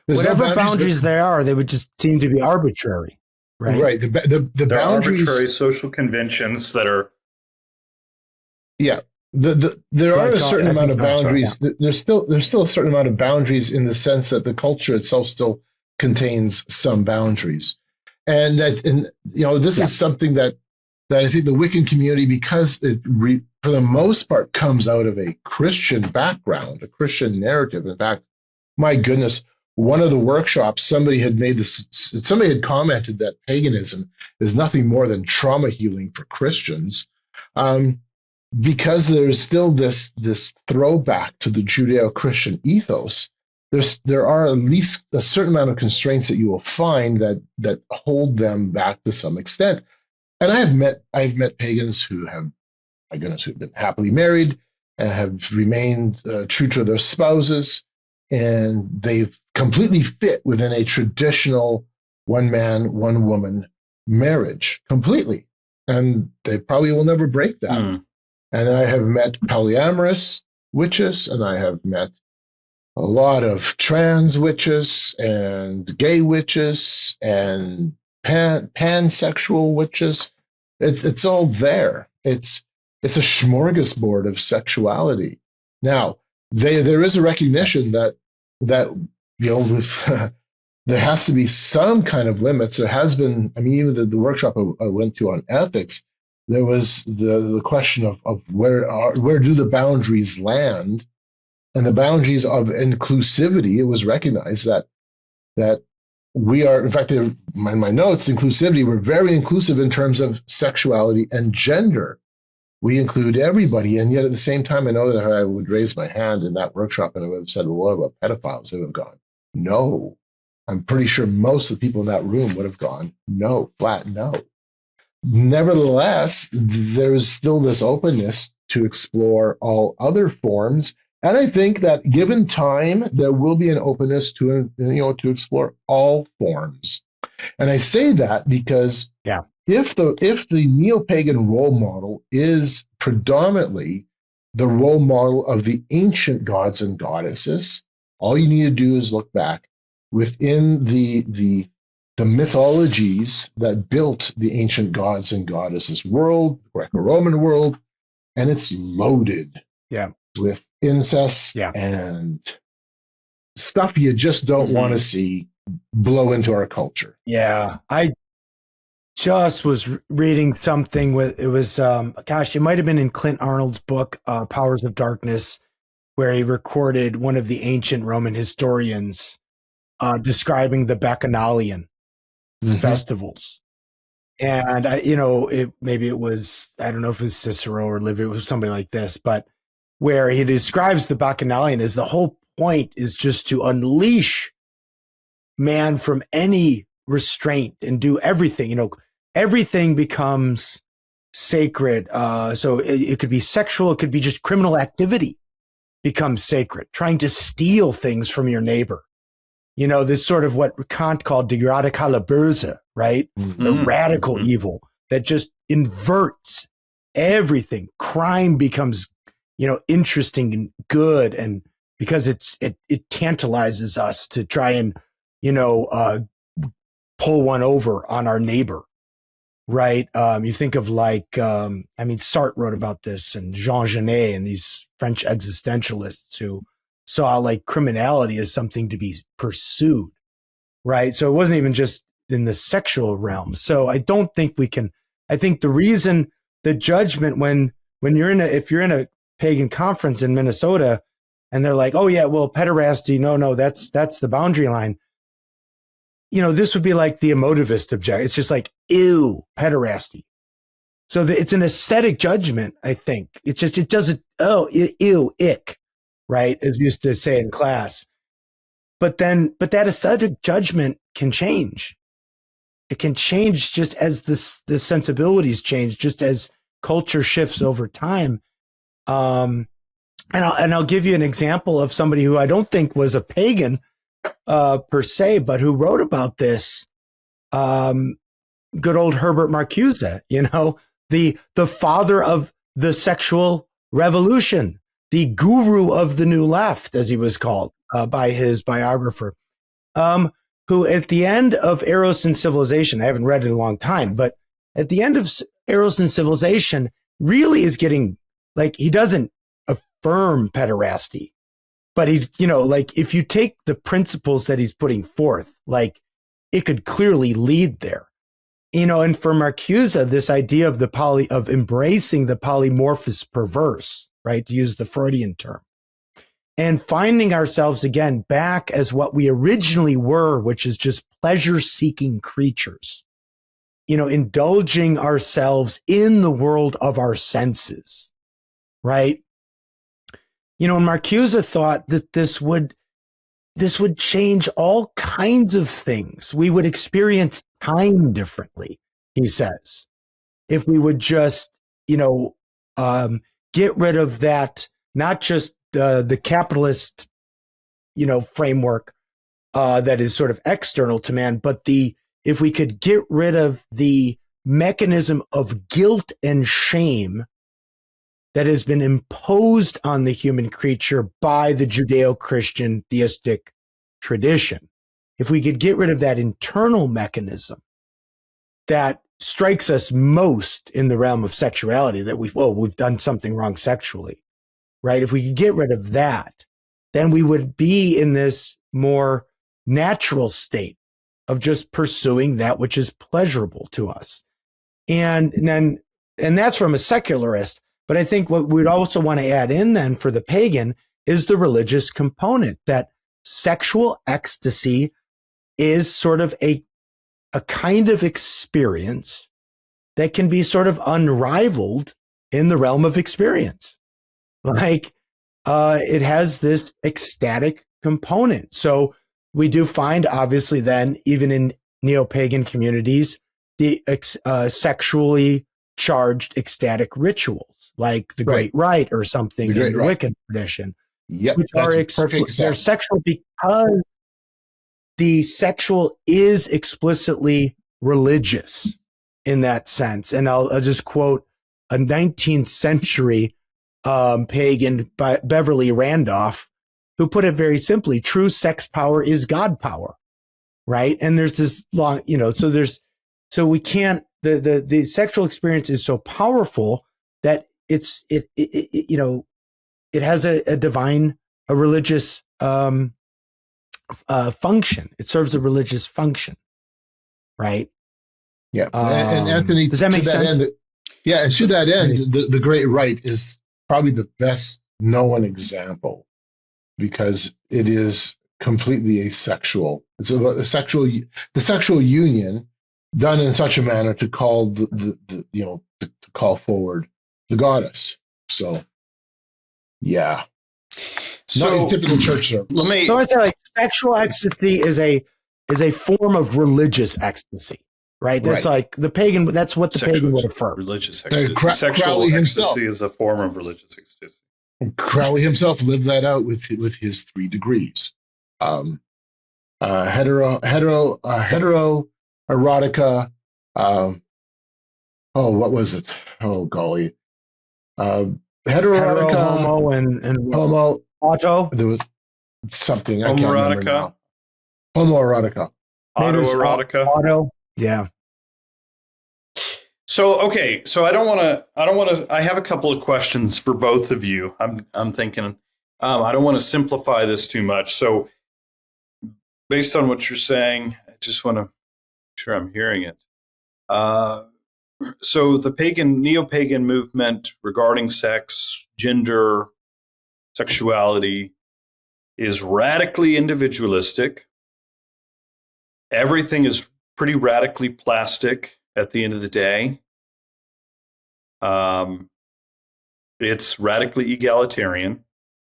Whatever boundaries there are, they would just seem to be arbitrary. Right. Right. The boundaries, arbitrary social conventions that are. Yeah. There are a certain amount of boundaries. There's still a certain amount of boundaries in the sense that the culture itself still contains some boundaries, and this is something that I think the Wiccan community, because it for the most part comes out of a Christian background, a Christian narrative. In fact, my goodness, one of the workshops, somebody had commented that paganism is nothing more than trauma healing for Christians. Because there's still this throwback to the Judeo-Christian ethos, there are at least a certain amount of constraints that you will find that hold them back to some extent. And I've met pagans who have, my goodness, who've been happily married and have remained true to their spouses, and they've completely fit within a traditional one man, one woman marriage completely, and they probably will never break that. Mm. And I have met polyamorous witches, and I have met a lot of trans witches and gay witches and pansexual witches. It's all there. It's a smorgasbord of sexuality. Now, there is a recognition that there has to be some kind of limits. There has been, I mean, even the workshop I went to on ethics, there was the question of where do the boundaries land, and the boundaries of inclusivity. It was recognized that we are, in fact, in my notes, inclusivity, we're very inclusive in terms of sexuality and gender. We include everybody, and yet at the same time, I know that if I would raise my hand in that workshop and I would have said, well, what about pedophiles? They would have gone, no. I'm pretty sure most of the people in that room would have gone, no, flat no. Nevertheless, there's still this openness to explore all other forms, and I think that given time, there will be an openness to explore all forms. And I say that because if the neo-pagan role model is predominantly the role model of the ancient gods and goddesses, all you need to do is look back within the mythologies that built the ancient gods and goddesses world, Greco-Roman world, and it's loaded with incest, Yeah. and stuff you just don't want to see blow into our culture. Yeah. I just was reading something with, it was, gosh, it might have been in Clint Arnold's book, Powers of Darkness, where he recorded one of the ancient Roman historians describing the Bacchanalian festivals. And maybe it was, I don't know if it was Cicero or Livy, it was somebody like this, but where he describes the Bacchanalian as the whole point is just to unleash man from any restraint and do everything. Everything becomes sacred. So it could be sexual, it could be just criminal activity becomes sacred, trying to steal things from your neighbor. This sort of what Kant called the radikale Böse, right? The radical evil that just inverts everything. Crime becomes, interesting and good, and because it tantalizes us to try and, pull one over on our neighbor, right? You think of Sartre wrote about this, and Jean Genet and these French existentialists who saw like criminality as something to be pursued, right? So it wasn't even just in the sexual realm. So I don't think I think the reason the judgment when if you're in a pagan conference in Minnesota and they're like, oh yeah, well, pederasty, no, that's the boundary line. This would be like the emotivist object. It's just like, ew, pederasty. So it's an aesthetic judgment, I think. It doesn't, ew, ick, right? As we used to say in class. But that aesthetic judgment can change. It can change just as the sensibilities change, just as culture shifts over time. And I'll give you an example of somebody who I don't think was a pagan per se, but who wrote about this. Good old Herbert Marcuse, the father of the sexual revolution, the guru of the New Left, as he was called by his biographer, who at the end of Eros and Civilization, I haven't read it in a long time, but at the end of Eros and Civilization really is getting, like, he doesn't affirm pederasty, but he's, if you take the principles that he's putting forth, like, it could clearly lead there. And for Marcuse, this idea of of embracing the polymorphous perverse, right, to use the Freudian term, and finding ourselves again back as what we originally were, which is just pleasure-seeking creatures, indulging ourselves in the world of our senses, right? And Marcuse thought that this would change all kinds of things. We would experience time differently, he says, if we would just, get rid of that, not just the capitalist, framework that is sort of external to man, but if we could get rid of the mechanism of guilt and shame that has been imposed on the human creature by the Judeo-Christian theistic tradition. If we could get rid of that internal mechanism that strikes us most in the realm of sexuality, that we've done something wrong sexually, right? If we could get rid of that, then we would be in this more natural state of just pursuing that which is pleasurable to us. And that's from a secularist. But I think what we'd also want to add in then for the pagan is the religious component, that sexual ecstasy is sort of a kind of experience that can be sort of unrivaled in the realm of experience. Like, it has this ecstatic component. So we do find, obviously, then, even in neo-pagan communities, the sexually charged ecstatic rituals, like the Great Rite or something in the Wiccan tradition, which are sexual because the sexual is explicitly religious in that sense. And I'll just quote a 19th century pagan by Beverly Randolph, who put it very simply: true sex power is God power, right? And there's this long, so we can't, the sexual experience is so powerful that it has a divine, a religious function. It serves a religious function, right? Yeah. And Anthony, does that make sense? and to that end, the Great Rite is probably the best known example because it is completely asexual. It's the sexual union done in such a manner to call to call forward the goddess. So, yeah. So not a typical church service. So I say, like, sexual ecstasy is a form of religious ecstasy, right? There's like the pagan. That's what the pagan would affirm. Religious ecstasy. Sexual Crowley ecstasy himself is a form of religious ecstasy. Crowley himself lived that out with his 3 degrees. Erotica. What was it? Oh, golly. Heterotica. Homo, and homo. Auto. There was something. I can't remember now. Homoerotica. Autoerotica. Auto. Yeah. So, okay. So I don't want to, I have a couple of questions for both of you. I'm thinking, I don't want to simplify this too much. So based on what you're saying, I just want to make sure I'm hearing it. So the neo-pagan movement regarding sex, gender, sexuality is radically individualistic. Everything is pretty radically plastic at the end of the day. It's radically egalitarian.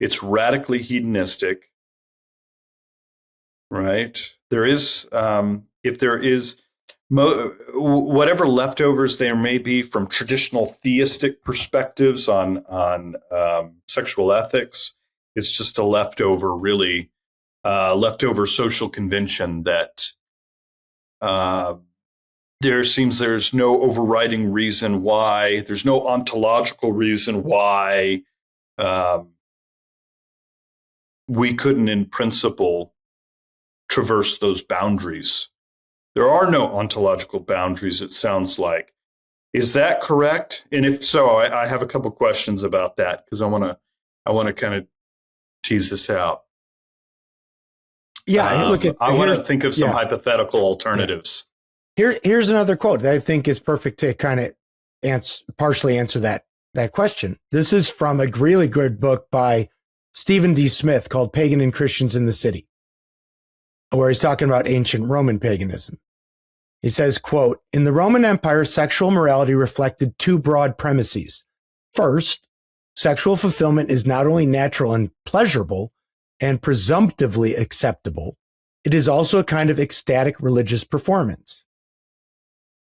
It's radically hedonistic. Right? There is, if there is whatever leftovers there may be from traditional theistic perspectives on sexual ethics, it's just a leftover, really leftover social convention that there's no overriding reason why, there's no ontological reason why we couldn't, in principle, traverse those boundaries. There are no ontological boundaries, it sounds like. Is that correct? And if so, I have a couple questions about that because I want to kind of tease this out. Yeah, I want to think of some hypothetical alternatives. Here's another quote that I think is perfect to kind of partially answer that question. This is from a really good book by Stephen D. Smith called Pagan and Christians in the City, where he's talking about ancient Roman paganism. He says, quote, "In the Roman Empire, sexual morality reflected 2 broad premises. First, sexual fulfillment is not only natural and pleasurable and presumptively acceptable, it is also a kind of ecstatic religious performance.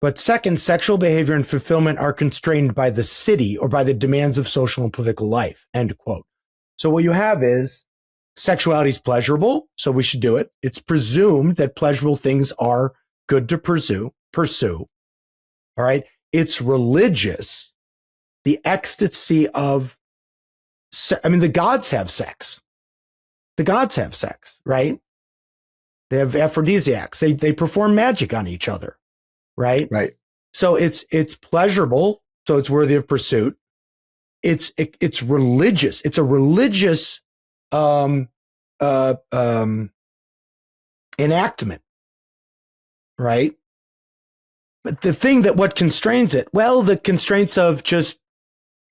But second, sexual behavior and fulfillment are constrained by the city or by the demands of social and political life," end quote. So what you have is sexuality is pleasurable, so we should do it. It's presumed that pleasurable things are good to pursue. All right. It's religious. The ecstasy of, the gods have sex. The gods have sex, right? They have aphrodisiacs. They perform magic on each other, right? Right. So it's pleasurable, so it's worthy of pursuit. It's religious. It's a religious enactment, right? But the thing what constrains it, well, the constraints of just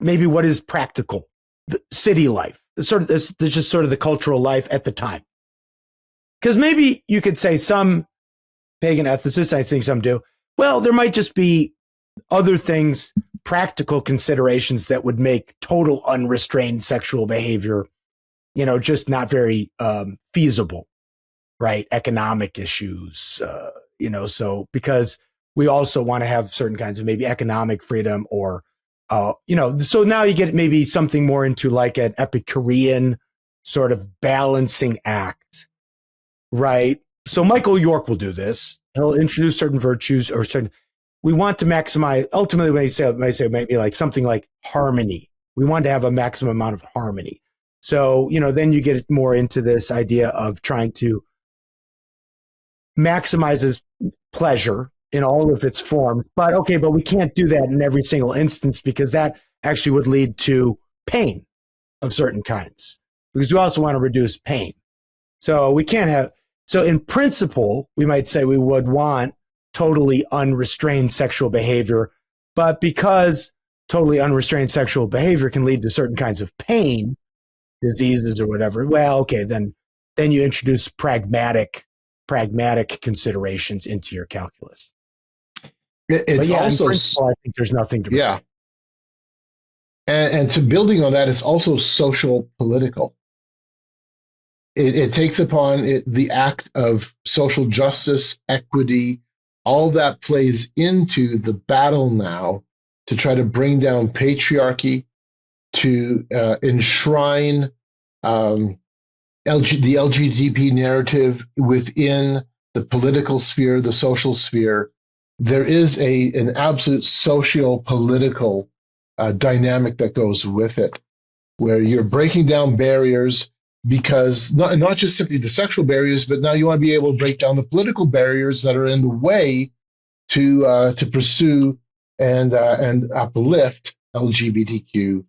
maybe what is practical, the city life, there's just sort of the cultural life at the time. Because maybe you could say some pagan ethicists, I think some do, well, there might just be other things, practical considerations that would make total unrestrained sexual behavior, just not very feasible, right? Economic issues, so because we also want to have certain kinds of maybe economic freedom or, so now you get maybe something more into like an Epicurean sort of balancing act, right? So Michael York will do this. He'll introduce certain virtues or we want to maximize, ultimately when I say maybe like something like harmony. We want to have a maximum amount of harmony. So, then you get more into this idea of trying to maximize his pleasure in all of its forms. But we can't do that in every single instance because that actually would lead to pain. of certain kinds, because we also want to reduce pain. So we can't have, so in principle, we might say we would want totally unrestrained sexual behavior, but because totally unrestrained sexual behavior can lead to certain kinds of pain, diseases or whatever, well, okay, then you introduce pragmatic considerations into your calculus. It's also, in principle, I think there's nothing to. Yeah. And to building on that, it's also social political. It takes upon it the act of social justice, equity, all that plays into the battle now to try to bring down patriarchy, to enshrine the LGBT narrative within the political sphere, the social sphere. There is an absolute socio-political dynamic that goes with it, where you're breaking down barriers, because not just simply the sexual barriers, but now you want to be able to break down the political barriers that are in the way to pursue and uplift LGBTQ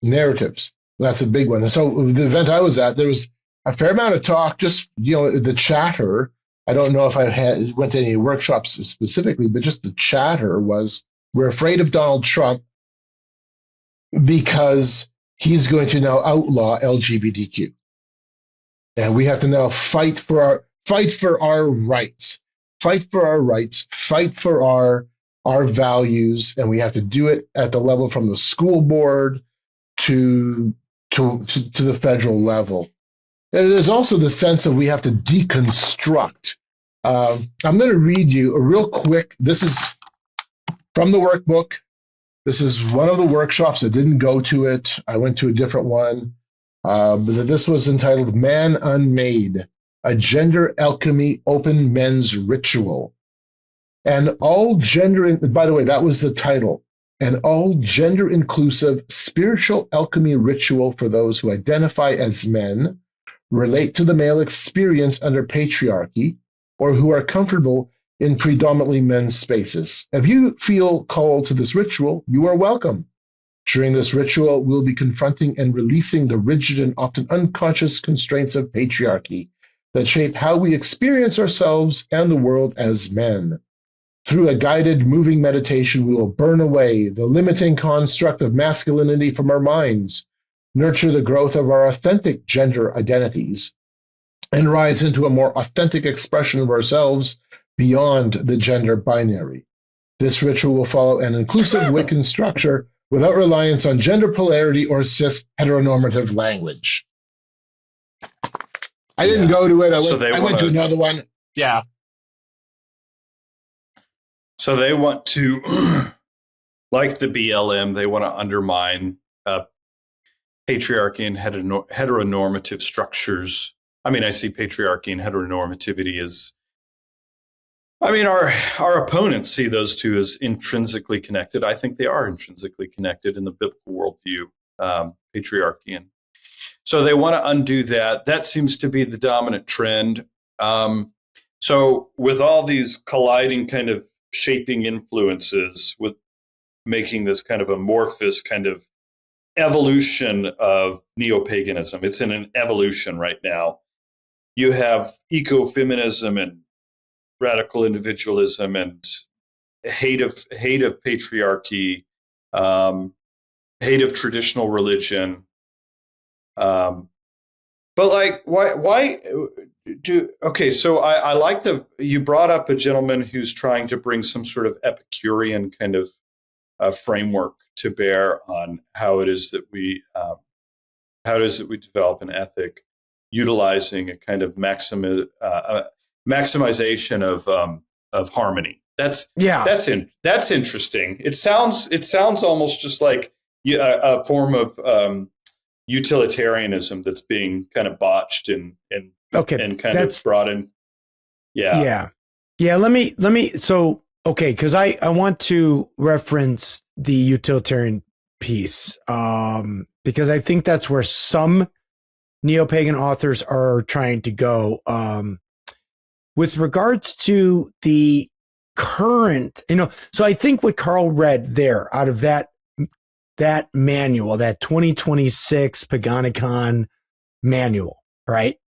narratives. That's a big one. And so the event I was at, there was a fair amount of talk, just, the chatter. I don't know if I went to any workshops specifically, but just the chatter was, we're afraid of Donald Trump because he's going to now outlaw LGBTQ. And we have to now fight for our rights, fight for our values, and we have to do it at the level from the school board to the federal level. And there's also the sense of we have to deconstruct. I'm going to read you a real quick. This is from the workbook. This is one of the workshops. I didn't go to it. I went to a different one. But this was entitled Man Unmade, a Gender Alchemy Open Men's Ritual. And all gender, by the way, that was the title. An all gender inclusive spiritual alchemy ritual for those who identify as men, relate to the male experience under patriarchy, or who are comfortable in predominantly men's spaces. If you feel called to this ritual, you are welcome. During this ritual, we'll be confronting and releasing the rigid and often unconscious constraints of patriarchy that shape how we experience ourselves and the world as men. Through a guided, moving meditation, we will burn away the limiting construct of masculinity from our minds, nurture the growth of our authentic gender identities, and rise into a more authentic expression of ourselves beyond the gender binary. This ritual will follow an inclusive Wiccan structure without reliance on gender polarity or cis heteronormative language. I didn't go to it. I went to another one. Yeah. So they want to, like the BLM, they want to undermine patriarchy and heteronormative structures. I mean, I see patriarchy and heteronormativity as, our opponents see those two as intrinsically connected. I think they are intrinsically connected in the biblical worldview, patriarchy. And so they want to undo that. That seems to be the dominant trend. So with all these colliding kind of shaping influences, with making this kind of amorphous kind of evolution of neo-paganism, it's in an evolution right now. You have ecofeminism and radical individualism and hate of patriarchy, hate of traditional religion. But like, why do, okay, so I like you brought up a gentleman who's trying to bring some sort of Epicurean kind of framework to bear on how it is that we develop an ethic, utilizing a kind of maximization of harmony. That's interesting. It sounds almost just like a form of utilitarianism that's being kind of botched and kind of brought in. Yeah. Let me. So, okay. Cause I want to reference the utilitarian piece, because I think that's where some neo-pagan authors are trying to go, with regards to the current, so I think what Carl read there out of that that manual, that 2026 Paganicon manual, right?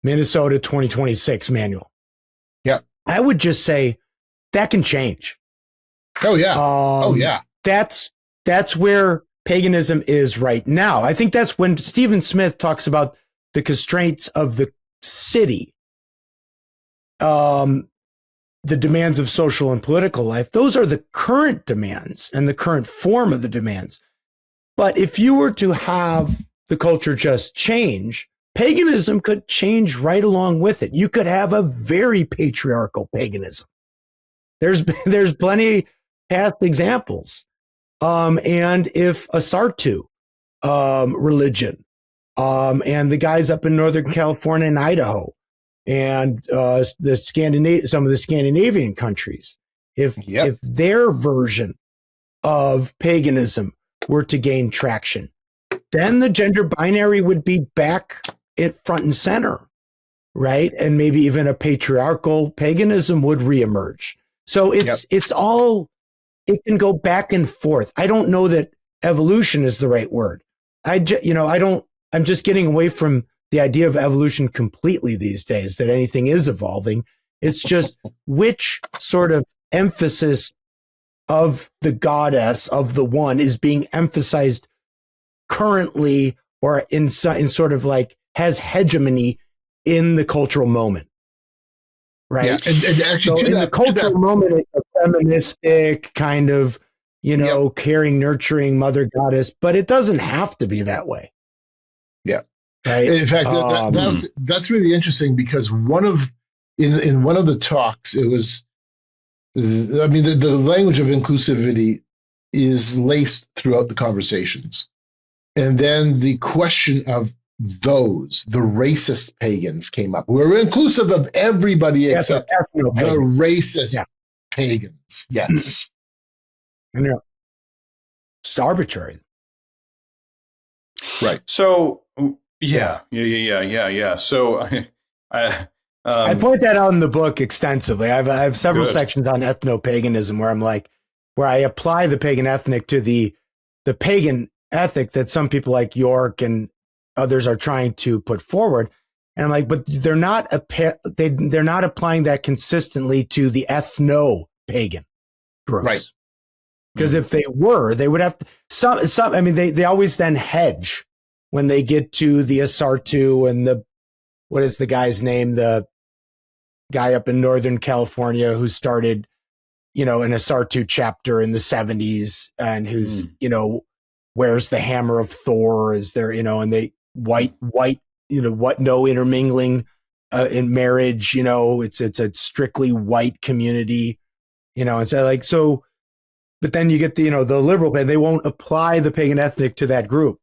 Minnesota 2026 manual. Yeah. I would just say that can change. Oh yeah. That's where paganism is right now. I think that's when Stephen Smith talks about the constraints of the city, the demands of social and political life. Those are the current demands and the current form of the demands. But if you were to have the culture just change, paganism could change right along with it. You could have a very patriarchal paganism. There's plenty past examples. And if a Sartu religion, and the guys up in Northern California and Idaho, and some of the Scandinavian countries, if their version of paganism were to gain traction, then the gender binary would be back at front and center, right? And maybe even a patriarchal paganism would reemerge. So it's all, it can go back and forth. I don't know that evolution is the right word. I'm just getting away from the idea of evolution completely these days, that anything is evolving. It's just which sort of emphasis of the goddess, of the one, is being emphasized currently, or in sort of like has hegemony in the cultural moment. Right. Yeah. And actually, so in the cultural moment, it's a feministic kind of, caring, nurturing mother goddess, but it doesn't have to be that way. Yeah. Right. In fact, that's really interesting, because in one of the talks, it was, the language of inclusivity is laced throughout the conversations. And then the question of the racist pagans came up. We're inclusive of everybody except the racist pagans. Yes. And it's arbitrary. Right. So, yeah. So, I point that out in the book extensively. I have several sections on ethno-paganism where I apply the pagan ethnic to the pagan ethic that some people like York and others are trying to put forward. And I'm like, but they're not applying that consistently to the ethno-pagan groups. Right. Because if they were, they would have to, they always then hedge when they get to the Asartu and what is the guy's name? The guy up in Northern California who started, an Asartu chapter in the 70s, and who's, wears the hammer of Thor, is there, and they white, no intermingling in marriage, it's a strictly white community, and so but then you get the liberal, but they won't apply the pagan ethnic to that group.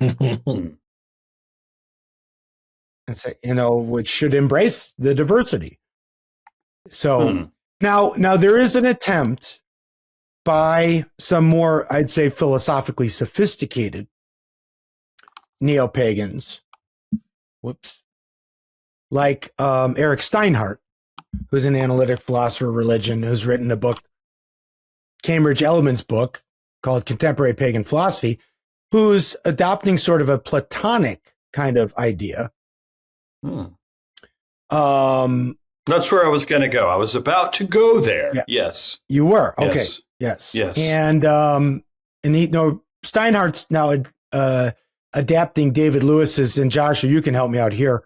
And say, which should embrace the diversity. So now there is an attempt by some more, I'd say, philosophically sophisticated neo-pagans, like Eric Steinhardt, who's an analytic philosopher of religion, who's written a book, Cambridge Elements book, called Contemporary Pagan Philosophy, who's adopting sort of a Platonic kind of idea. That's where I was going to go. I was about to go there. Yeah. Yes. You were. Okay. Yes. And Steinhardt's now adapting David Lewis's, and Joshua, you can help me out here,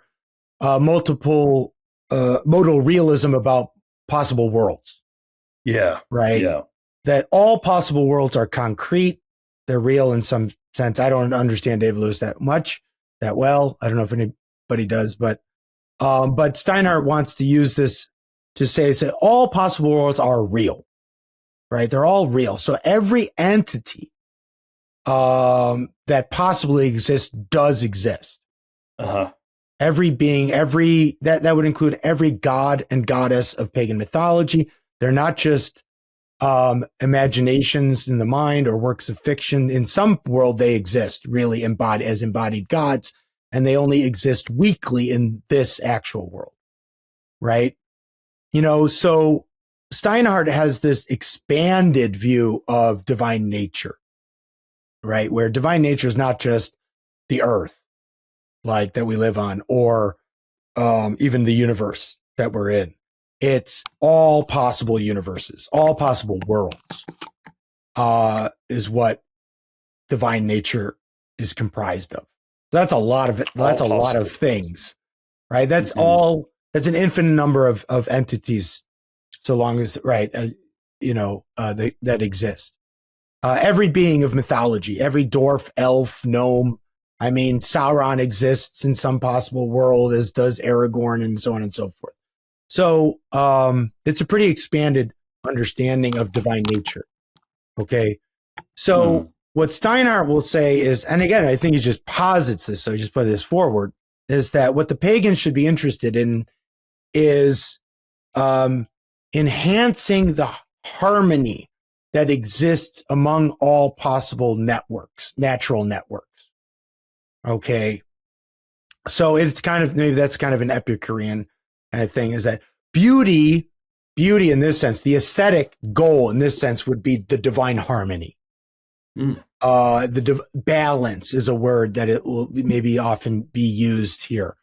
modal realism about possible worlds. Yeah. Right. Yeah. That all possible worlds are concrete. They're real in some sense. I don't understand David Lewis that well. I don't know if anybody does, but Steinhardt wants to use this to say all possible worlds are real, right? They're all real. So every entity that possibly exists does exist. Every being, that would include every god and goddess of pagan mythology. They're not just imaginations in the mind or works of fiction. In some world, they exist really as embodied gods, and they only exist weakly in this actual world, right? So Steinhardt has this expanded view of divine nature, right? Where divine nature is not just the earth, like that we live on, or even the universe that we're in. It's all possible universes, all possible worlds, is what divine nature is comprised of. That's a lot of it. That's a lot of things, right? That's all. That's an infinite number of entities, so long as that exist. Every being of mythology, every dwarf, elf, gnome. I mean, Sauron exists in some possible world, as does Aragorn, and so on and so forth. So it's a pretty expanded understanding of divine nature. Okay, so what Steinhardt will say is, and again, I think he just posits this, so I just put this forward, is that what the pagans should be interested in is enhancing the harmony that exists among all possible networks, natural networks. Okay. So it's kind of, maybe that's kind of an Epicurean kind of thing, is that beauty in this sense, the aesthetic goal in this sense would be the divine harmony. Balance is a word that it will maybe often be used here.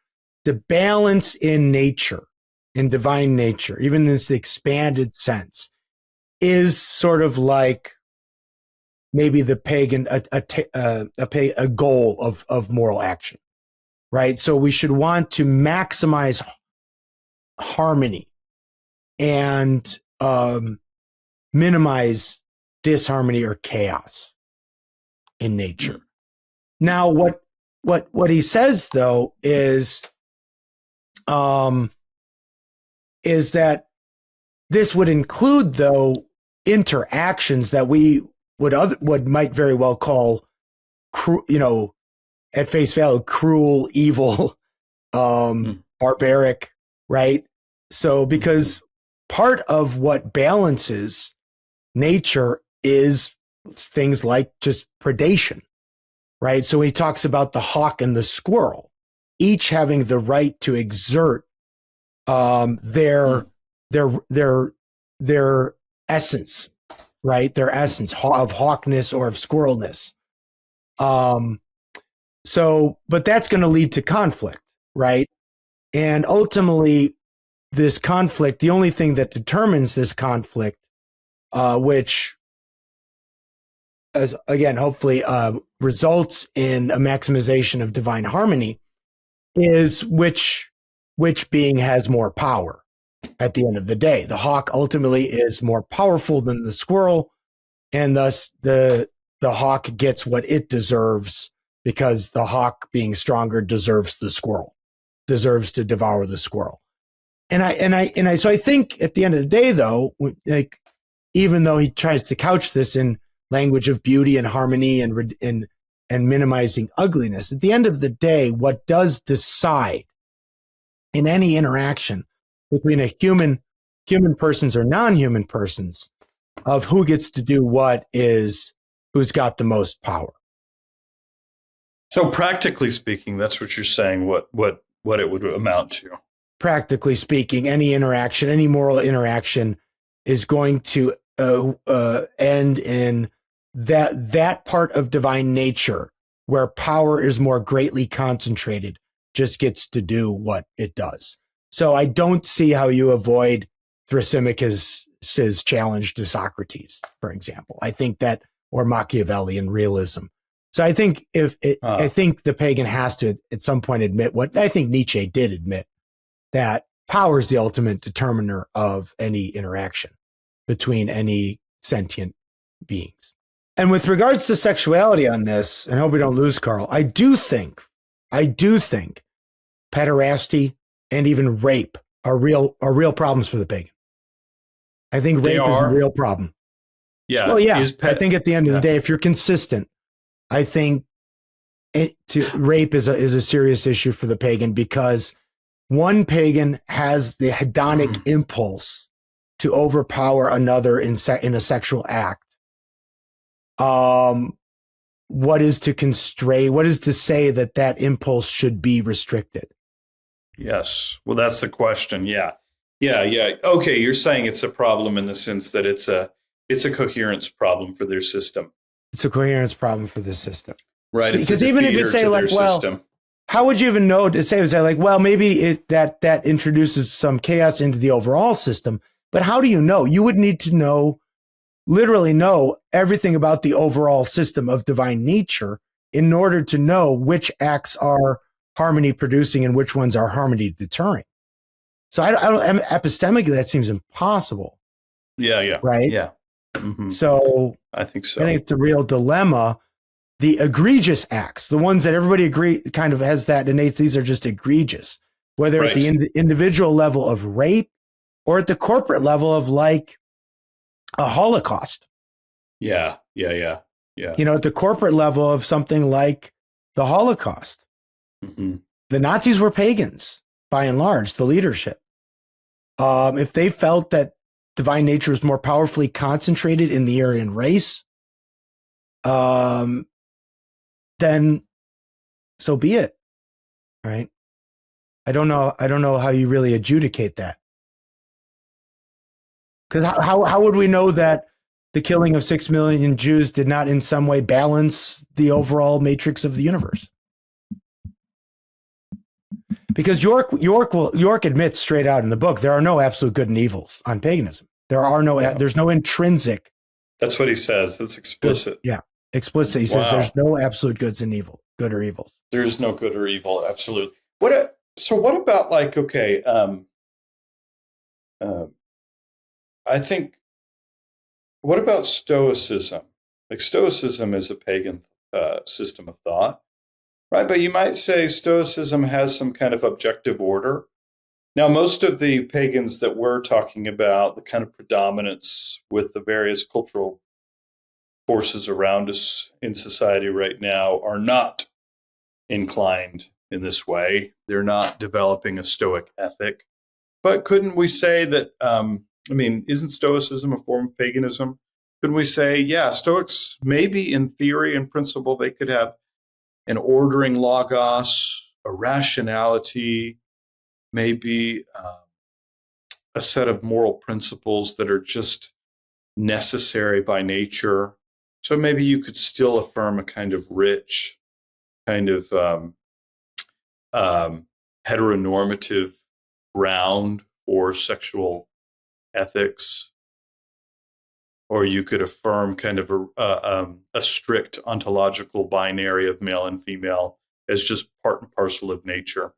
The balance in nature, in divine nature, even in this expanded sense, is sort of like maybe the pagan, a goal of moral action, right? So we should want to maximize harmony and minimize disharmony or chaos in nature. Now, what he says though is that this would include though interactions that we might very well call, at face value, cruel, evil, barbaric, right? So because part of what balances nature is things like just predation, right? So he talks about the hawk and the squirrel, each having the right to exert their essence, right? Their essence of hawkness or of squirrelness. But that's going to lead to conflict, right? And ultimately, this conflict, the only thing that determines this conflict, which, as again, hopefully results in a maximization of divine harmony, is which being has more power at the end of the day. The hawk ultimately is more powerful than the squirrel, and thus the hawk gets what it deserves, because the hawk, being stronger, deserves the squirrel, deserves to devour the squirrel. So I think at the end of the day, though, like, even though he tries to couch this in language of beauty and harmony and minimizing ugliness, at the end of the day, what does decide in any interaction between a human persons or non-human persons of who gets to do what is who's got the most power. So practically speaking, that's what you're saying, what it would amount to. Practically speaking, any interaction, any moral interaction is going to end in that part of divine nature where power is more greatly concentrated just gets to do what it does. So I don't see how you avoid Thrasymachus's challenge to Socrates, for example. I think that, or Machiavellian realism. So I think I think the pagan has to at some point admit what I think Nietzsche did admit, that power is the ultimate determiner of any interaction between any sentient beings. And with regards to sexuality on this, and I hope we don't lose Carl, I do think pederasty and even rape are real problems for the pagan. I think rape is a real problem. Yeah. Well, yeah. I think at the end of the day, if you're consistent, I think rape is a serious issue for the pagan, because one pagan has the hedonic impulse to overpower another in a sexual act. What is to say that impulse should be restricted? Yes. Well, that's the question. Yeah. Okay. You're saying it's a problem in the sense that it's a coherence problem for their system. it's a coherence problem for this system. Right. It's Because a even if you defeater say to like, their well, system. how would you even know to say, like, well, maybe that introduces some chaos into the overall system, but how do you know? You would need to literally know everything about the overall system of divine nature in order to know which acts are harmony producing and which ones are harmony deterring. So I don't epistemically, that seems impossible. Yeah. Right. Yeah. Mm-hmm. So I think so. I think it's a real dilemma. The egregious acts, the ones that everybody agree kind of has that innate, these are just egregious, whether at the individual level of rape or at the corporate level of like a Holocaust. Yeah. At the corporate level of something like the Holocaust. Mm-hmm. The Nazis were pagans, by and large, the leadership. If they felt that divine nature was more powerfully concentrated in the Aryan race, then so be it, right? I don't know how you really adjudicate that. Because how would we know that the killing of 6 million Jews did not in some way balance the overall matrix of the universe? Because York admits straight out in the book, there are no absolute good and evils on paganism. There's no intrinsic. That's what he says. That's explicit. Yeah. Explicit. He says there's no absolute goods and evil, good or evils. There's no good or evil. Absolutely. So what about like, okay, I think, what about Stoicism? Like Stoicism is a pagan system of thought, right? But you might say Stoicism has some kind of objective order. Now, most of the pagans that we're talking about, the kind of predominance with the various cultural forces around us in society right now are not inclined in this way. They're not developing a Stoic ethic. But couldn't we say that, isn't Stoicism a form of paganism? Couldn't we say, yeah, Stoics, maybe in theory and principle, they could have an ordering logos, a rationality, maybe a set of moral principles that are just necessary by nature. So maybe you could still affirm a kind of rich, kind of heteronormative ground for sexual ethics, or you could affirm kind of a strict ontological binary of male and female as just part and parcel of nature.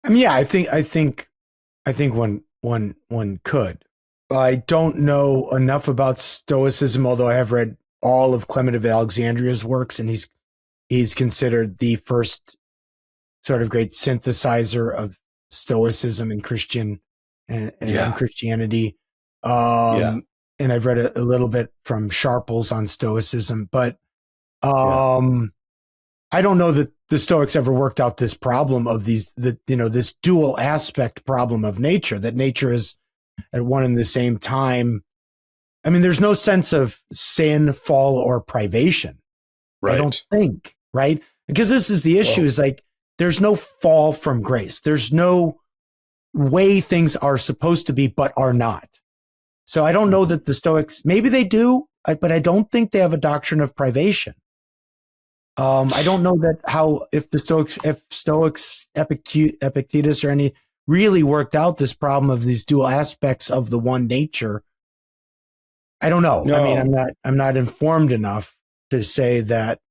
I think one could. I don't know enough about Stoicism, although I have read all of Clement of Alexandria's works, and he's considered the first sort of great synthesizer of Stoicism and Christianity. And I've read a little bit from Sharples on Stoicism, but I don't know that the Stoics ever worked out this problem of this dual aspect problem of nature, that nature is at one and the same time. I mean, there's no sense of sin, fall, or privation. Right. I don't think, right? Because this is the issue, is like, there's no fall from grace. There's no way things are supposed to be, but are not. So I don't know that the Stoics, maybe they do, but I don't think they have a doctrine of privation. I don't know if Stoics, Epictetus, or any really worked out this problem of these dual aspects of the one nature. I don't know. No. I mean, I'm not informed enough to say that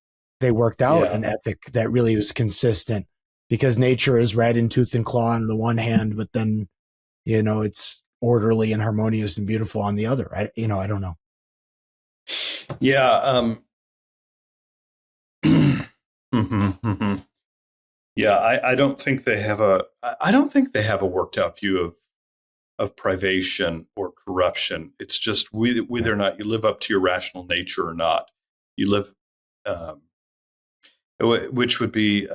they worked out an ethic that really was consistent, because nature is red in tooth and claw on the one hand, but then, it's orderly and harmonious and beautiful on the other. I don't know. Yeah. Yeah, I don't think they have a worked out view of privation or corruption. It's just whether or not you live up to your rational nature or not. You live, which would be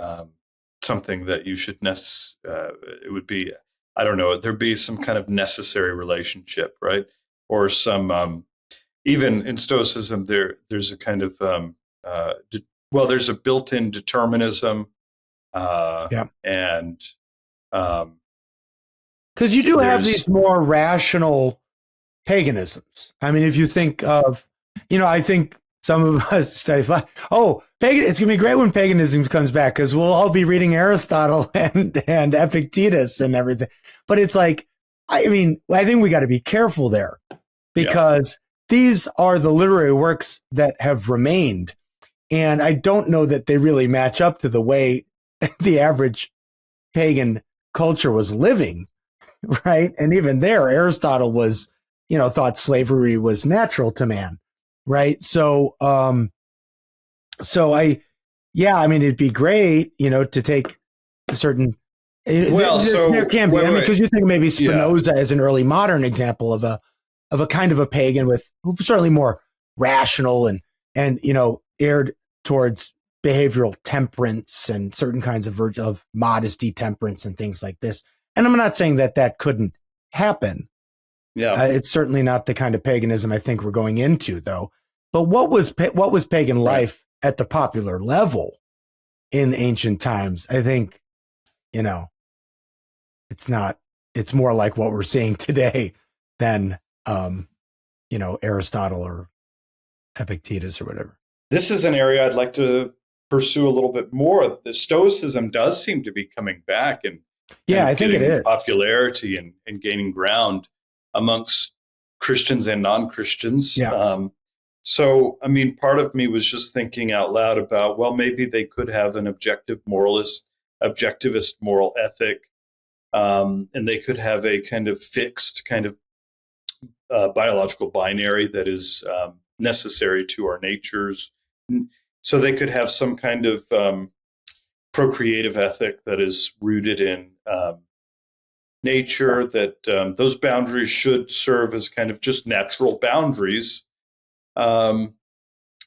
something that you should it would be, I don't know, there'd be some kind of necessary relationship, right? Or some, even in Stoicism, there's a kind of, there's a built-in determinism. And because you do have these more rational paganisms. I mean, if you think of, I think some of us say, oh, it's going to be great when paganism comes back because we'll all be reading Aristotle and Epictetus and everything. But it's like, I think we got to be careful there because these are the literary works that have remained. And I don't know that they really match up to the way the average pagan culture was living, right? And even there, Aristotle was, thought slavery was natural to man, right? So, it'd be great, to take a certain. There can be, because you think maybe Spinoza as an early modern example of a kind of a pagan with certainly more rational and erred towards behavioral temperance and certain kinds of modesty, temperance, and things like this. And I'm not saying that couldn't happen. Yeah, it's certainly not the kind of paganism I think we're going into, though. But what was pagan life at the popular level in ancient times? I think, it's not. It's more like what we're seeing today than, Aristotle or Epictetus or whatever. This is an area I'd like to pursue a little bit more. The Stoicism does seem to be coming back, and I think it is popularity and gaining ground amongst Christians and non-Christians. Yeah. So, part of me was just thinking out loud about, well, maybe they could have an objectivist moral ethic, and they could have a kind of fixed kind of biological binary that is necessary to our natures. So they could have some kind of procreative ethic that is rooted in nature, that those boundaries should serve as kind of just natural boundaries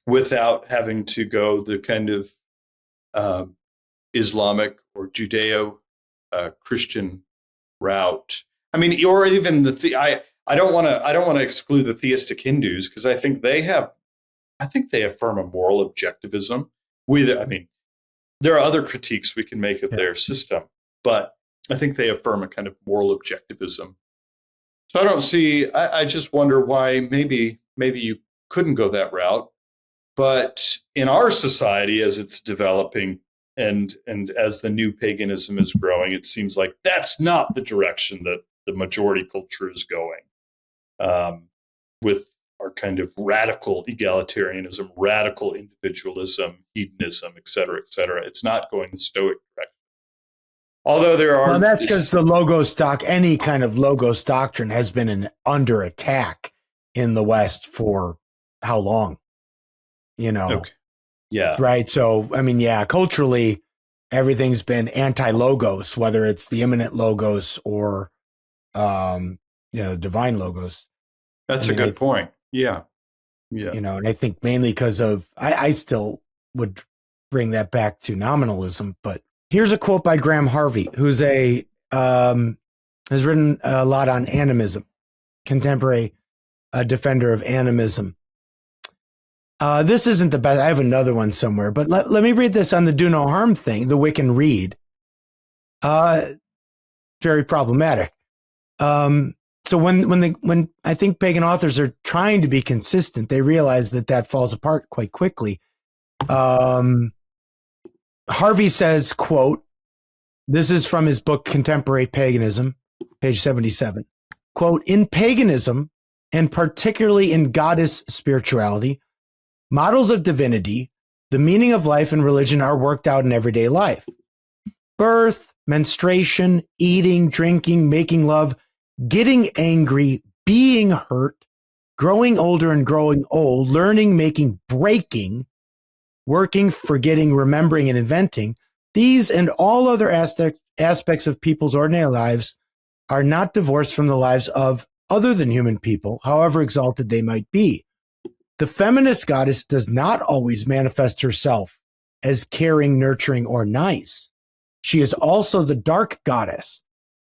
without having to go the kind of Islamic or Judeo-Christian route. Or even I don't want to exclude the theistic Hindus, because I think they affirm a moral objectivism. There are other critiques we can make of their system, but I think they affirm a kind of moral objectivism. So I don't see. I just wonder why maybe you couldn't go that route. But in our society, as it's developing and as the new paganism is growing, it seems like that's not the direction that the majority culture is going. With our kind of radical egalitarianism, radical individualism, hedonism, et cetera, et cetera. It's not going the Stoic direction. Although there are... Well, that's because the Logos any kind of Logos doctrine has been under attack in the West for how long? Okay. Yeah. Right. So, culturally, everything's been anti-Logos, whether it's the immanent Logos or, divine Logos. That's a good point. Yeah. Yeah. And I think mainly because of, I still would bring that back to nominalism, but here's a quote by Graham Harvey, who's has written a lot on animism, contemporary defender of animism. This isn't the best. I have another one somewhere, but let me read this on the do no harm thing, the Wiccan read. Very problematic. So when I think pagan authors are trying to be consistent, they realize that falls apart quite quickly. Harvey says, quote, this is from his book, Contemporary Paganism, page 77. Quote, in paganism, and particularly in goddess spirituality, models of divinity, the meaning of life and religion are worked out in everyday life. Birth, menstruation, eating, drinking, making love, getting angry, being hurt, growing older and growing old, learning, making, breaking, working, forgetting, remembering, and inventing, these and all other aspects of people's ordinary lives are not divorced from the lives of other than human people, however exalted they might be. The feminist goddess does not always manifest herself as caring, nurturing, or nice. She is also the dark goddess,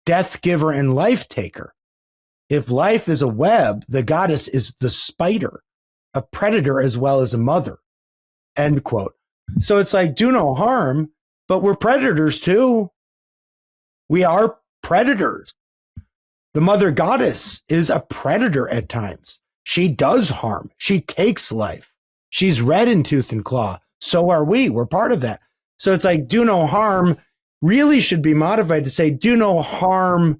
death giver and life taker. If life is a web, the goddess is the spider, a predator as well as a mother. End quote. So it's like, do no harm, but we're predators too. We are predators. The mother goddess is a predator at times. She does harm. She takes life. She's red in tooth and claw. So are we. We're part of that. So it's like do no harm really should be modified to say do no harm.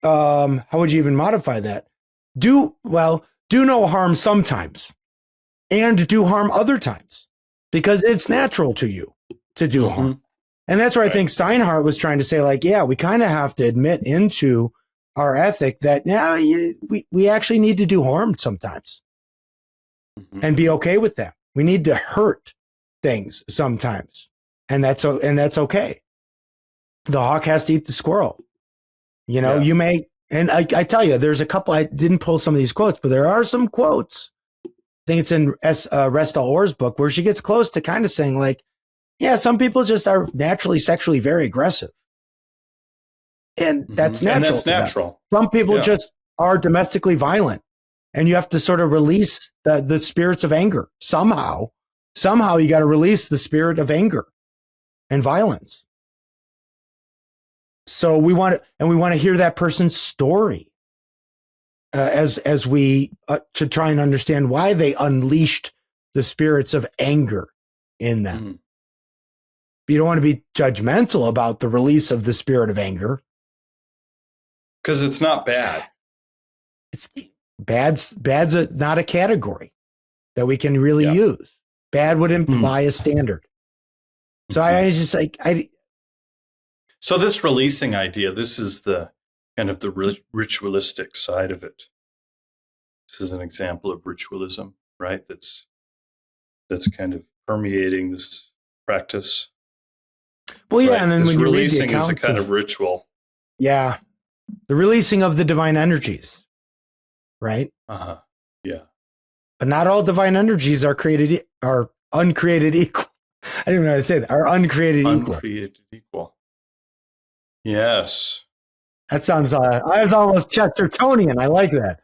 How would you even modify that? Do no harm sometimes and do harm other times because it's natural to you to do harm. And that's where I think Steinhardt was trying to say, like, yeah, we kind of have to admit into our ethic that we actually need to do harm sometimes and be okay with that. We need to hurt things sometimes. And that's okay. The hawk has to eat the squirrel. You know, you may, and I tell you, there's a couple, I didn't pull some of these quotes, but there are some quotes. I think it's in Restall Orr's book where she gets close to kind of saying like, yeah, some people just are naturally sexually very aggressive. And that's natural. And that's natural. Some people just are domestically violent and you have to sort of release the spirits of anger. Somehow you got to release the spirit of anger and violence. So we want to hear that person's story as we to try and understand why they unleashed the spirits of anger in them. But you don't want to be judgmental about the release of the spirit of anger. Because it's not bad. It's bad's not a category that we can really use. Bad would imply a standard. So I was just like, So this releasing idea, this is the kind of the ritualistic side of it. This is an example of ritualism, right? That's kind of permeating this practice. Well, yeah, and then this when you releasing read the is a kind of ritual. Yeah, the releasing of the divine energies, right? Yeah. But not all divine energies are uncreated equal. I don't even know how to say that. Are uncreated equal. Uncreated equal. Yes. That sounds, I was almost Chestertonian. I like that.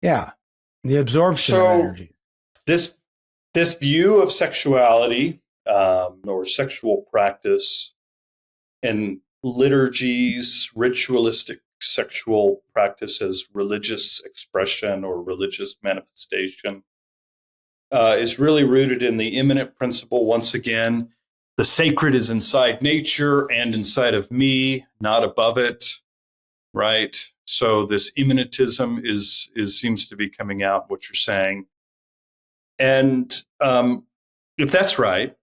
Yeah. The absorption of energy. This view of sexuality or sexual practice and liturgies, ritualistic sexual practice as religious expression or religious manifestation is really rooted in the immanent principle. Once again, the sacred is inside nature and inside of me, not above it, right? So this immanentism is seems to be coming out, what you're saying. And if that's right,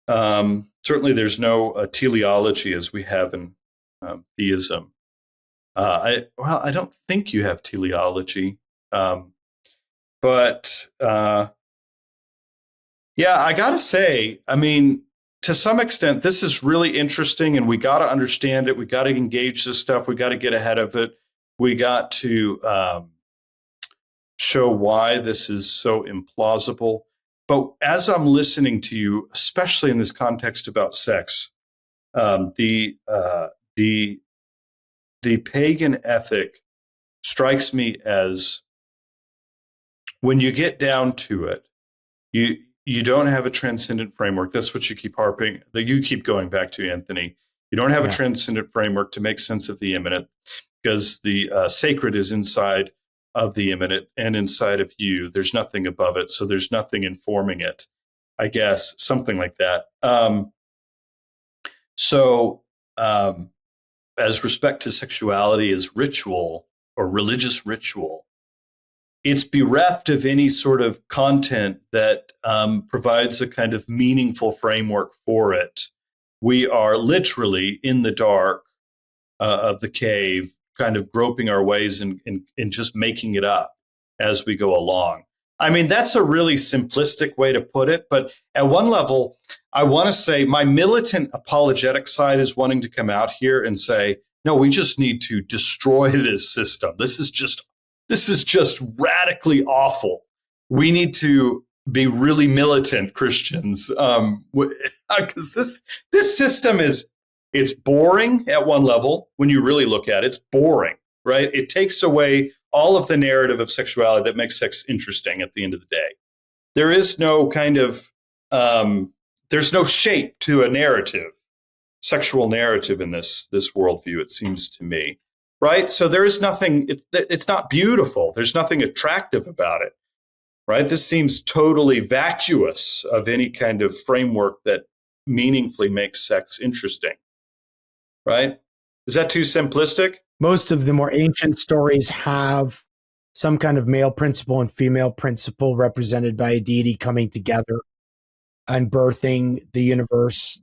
certainly there's no teleology as we have in theism. I don't think you have teleology. But I got to say, I mean, to some extent, this is really interesting and we got to understand it. We got to engage this stuff. We got to get ahead of it. We got to show why this is so implausible. But as I'm listening to you, especially in this context about sex, the pagan ethic strikes me as, when you get down to it, you don't have a transcendent framework. That's what you keep harping, that you keep going back to, Anthony. You don't have a transcendent framework to make sense of the immanent, because the sacred is inside of the immanent and inside of you. There's nothing above it, so there's nothing informing it, I guess, something like that. As respect to sexuality as ritual or religious ritual, it's bereft of any sort of content that provides a kind of meaningful framework for it. We are literally in the dark of the cave, kind of groping our ways and just making it up as we go along. I mean, that's a really simplistic way to put it. But at one level, I want to say my militant apologetic side is wanting to come out here and say, no, we just need to destroy this system. This is just radically awful. We need to be really militant Christians, because this system it's boring at one level. When you really look at it, it's boring, right? It takes away all of the narrative of sexuality that makes sex interesting at the end of the day. There is no kind of, there's no shape to a narrative, sexual narrative in this worldview, it seems to me. right? So there is nothing, it's not beautiful. There's nothing attractive about it, right? This seems totally vacuous of any kind of framework that meaningfully makes sex interesting, right? Is that too simplistic? Most of the more ancient stories have some kind of male principle and female principle represented by a deity coming together and birthing the universe,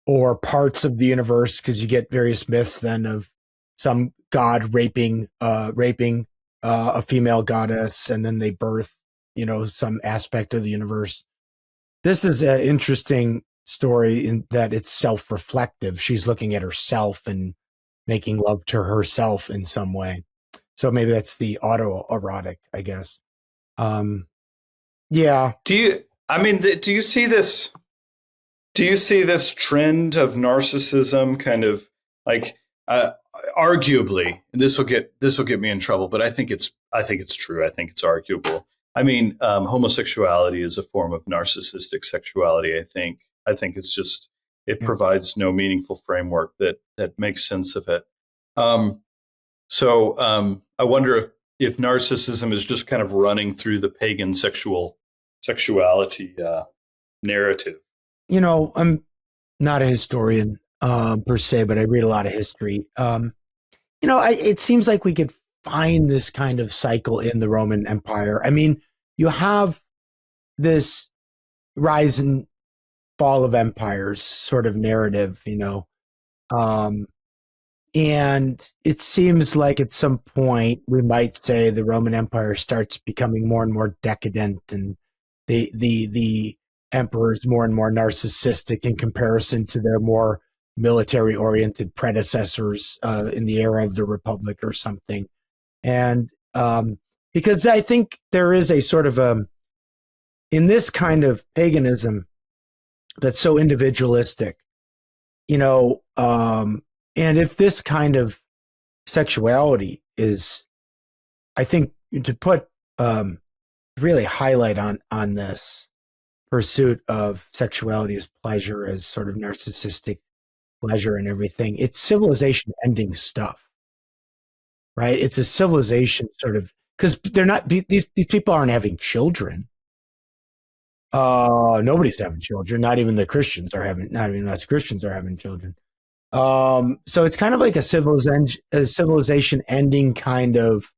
or parts of the universe, because you get various myths then of some god raping a female goddess, and then they birth, some aspect of the universe. This is an interesting story in that it's self-reflective. She's looking at herself and making love to herself in some way. So maybe that's the autoerotic, I guess. Yeah. Do you see this? Do you see this trend of narcissism kind of like, arguably, and this will get me in trouble, but I think it's true. I think it's arguable. I mean, homosexuality is a form of narcissistic sexuality. I think it's just, it provides no meaningful framework that makes sense of it. So I wonder if narcissism is just kind of running through the pagan sexuality narrative. I'm not a historian per se, but I read a lot of history. It seems like we could find this kind of cycle in the Roman Empire. I mean, you have this rise and fall of empires sort of narrative, and it seems like at some point we might say the Roman Empire starts becoming more and more decadent, and the emperors more and more narcissistic in comparison to their more military-oriented predecessors in the era of the Republic or something. And because I think there is a sort of in this kind of paganism that's so individualistic, and if this kind of sexuality is, I think, to put really highlight on this pursuit of sexuality as pleasure, as sort of narcissistic pleasure and everything, it's civilization ending stuff, right? It's a civilization sort of, because they're not, these people aren't having children. Nobody's having children. Not even Christians are having children. So it's kind of like a civilization ending kind of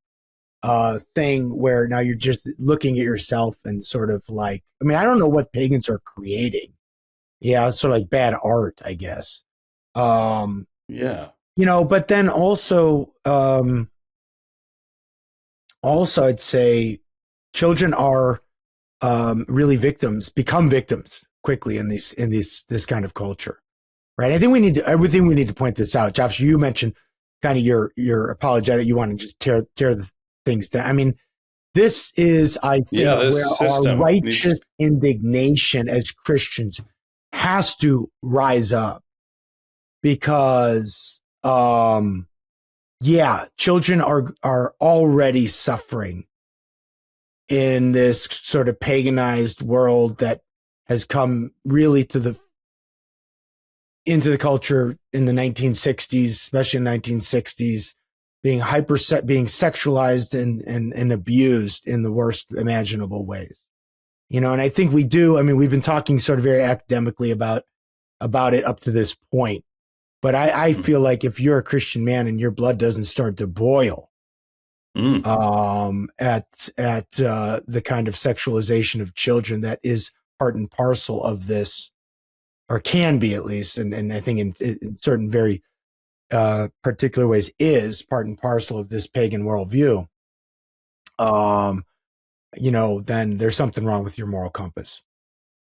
thing where now you're just looking at yourself and sort of like, I mean, I don't know what pagans are creating. Yeah, it's sort of like bad art, I guess. Yeah. But then also I'd say children are really become victims quickly in this kind of culture, right? I think we need to point this out. Josh, you mentioned kind of your apologetic, you want to just tear the things down. I mean, this is, I think, where our righteous indignation as Christians has to rise up, because children are already suffering in this sort of paganized world that has come really into the culture in the 1960s, especially in the 1960s, being sexualized and abused in the worst imaginable ways. And I think we do. I mean, we've been talking sort of very academically about it up to this point. But I feel like if you're a Christian man and your blood doesn't start to boil at the kind of sexualization of children that is part and parcel of this, or can be at least, and I think in certain very particular ways is part and parcel of this pagan worldview, then there's something wrong with your moral compass.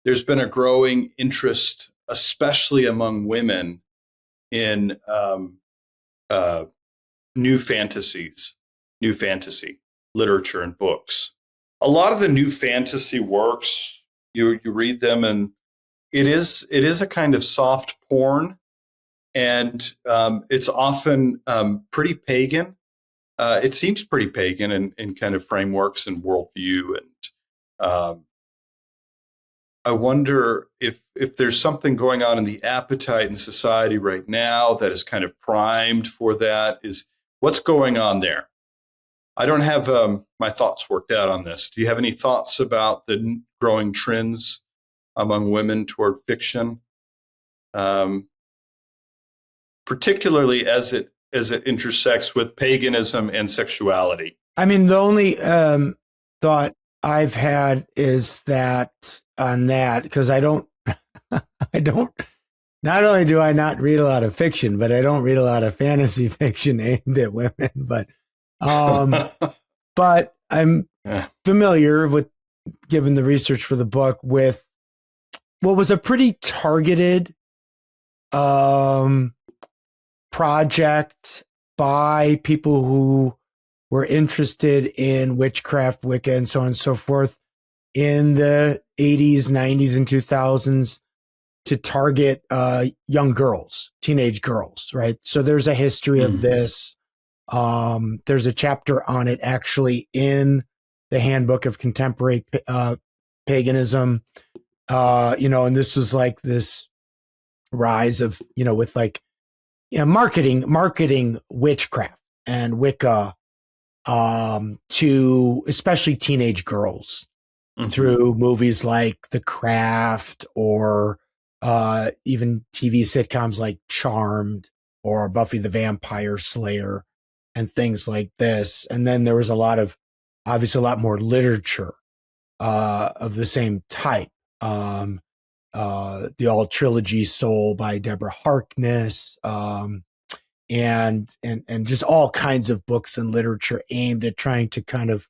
There's been a growing interest, especially among women, in new fantasy literature and books. A lot of the new fantasy works, you read them, and it is a kind of soft porn, and it's often pretty pagan. It seems pretty pagan in kind of frameworks and worldview, and I wonder if there's something going on in the appetite in society right now that is kind of primed for that. Is what's going on there? I don't have my thoughts worked out on this. Do you have any thoughts about the growing trends among women toward fiction, particularly as it intersects with paganism and sexuality? I mean, the only thought I've had is that on that, because I don't, not only do I not read a lot of fiction, but I don't read a lot of fantasy fiction aimed at women, but I'm familiar with, given the research for the book, with what was a pretty targeted project by people who were interested in witchcraft, Wicca, and so on and so forth in the 80s, 90s, and 2000s to target young girls, teenage girls, right? So there's a history of this. There's a chapter on it actually in the Handbook of Contemporary Paganism, and this was like this rise of, with like, marketing witchcraft and Wicca to especially teenage girls through movies like The Craft or even TV sitcoms like Charmed or Buffy the Vampire Slayer and things like this. And then there was obviously a lot more literature of the same type. The All Trilogy Soul by Deborah Harkness, and just all kinds of books and literature aimed at trying to kind of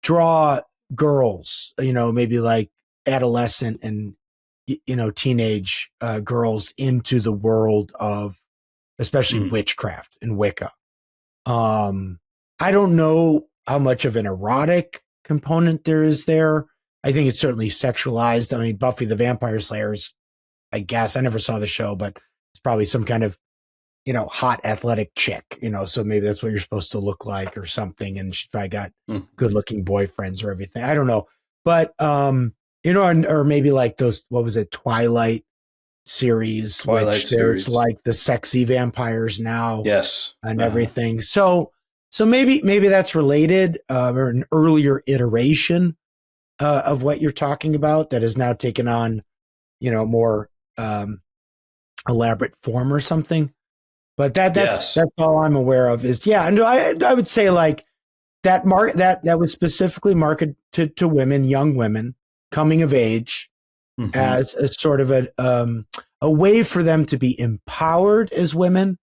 draw girls, maybe like adolescent and, teenage girls into the world of especially witchcraft and Wicca. I don't know how much of an erotic component there is there. I think it's certainly sexualized. I mean, Buffy the Vampire Slayer is, I guess, I never saw the show, but it's probably some kind of, hot athletic chick, so maybe that's what you're supposed to look like or something. And she's probably got good looking boyfriends or everything. I don't know. But, or maybe like those, what was it? Twilight series, there's like the sexy vampires now. Yes. And everything. So maybe that's related, or an earlier iteration of what you're talking about that has now taken on, more elaborate form or something. But that's all I'm aware of is, and I would say like that that was specifically marketed to women, young women coming of age as a sort of a way for them to be empowered as women,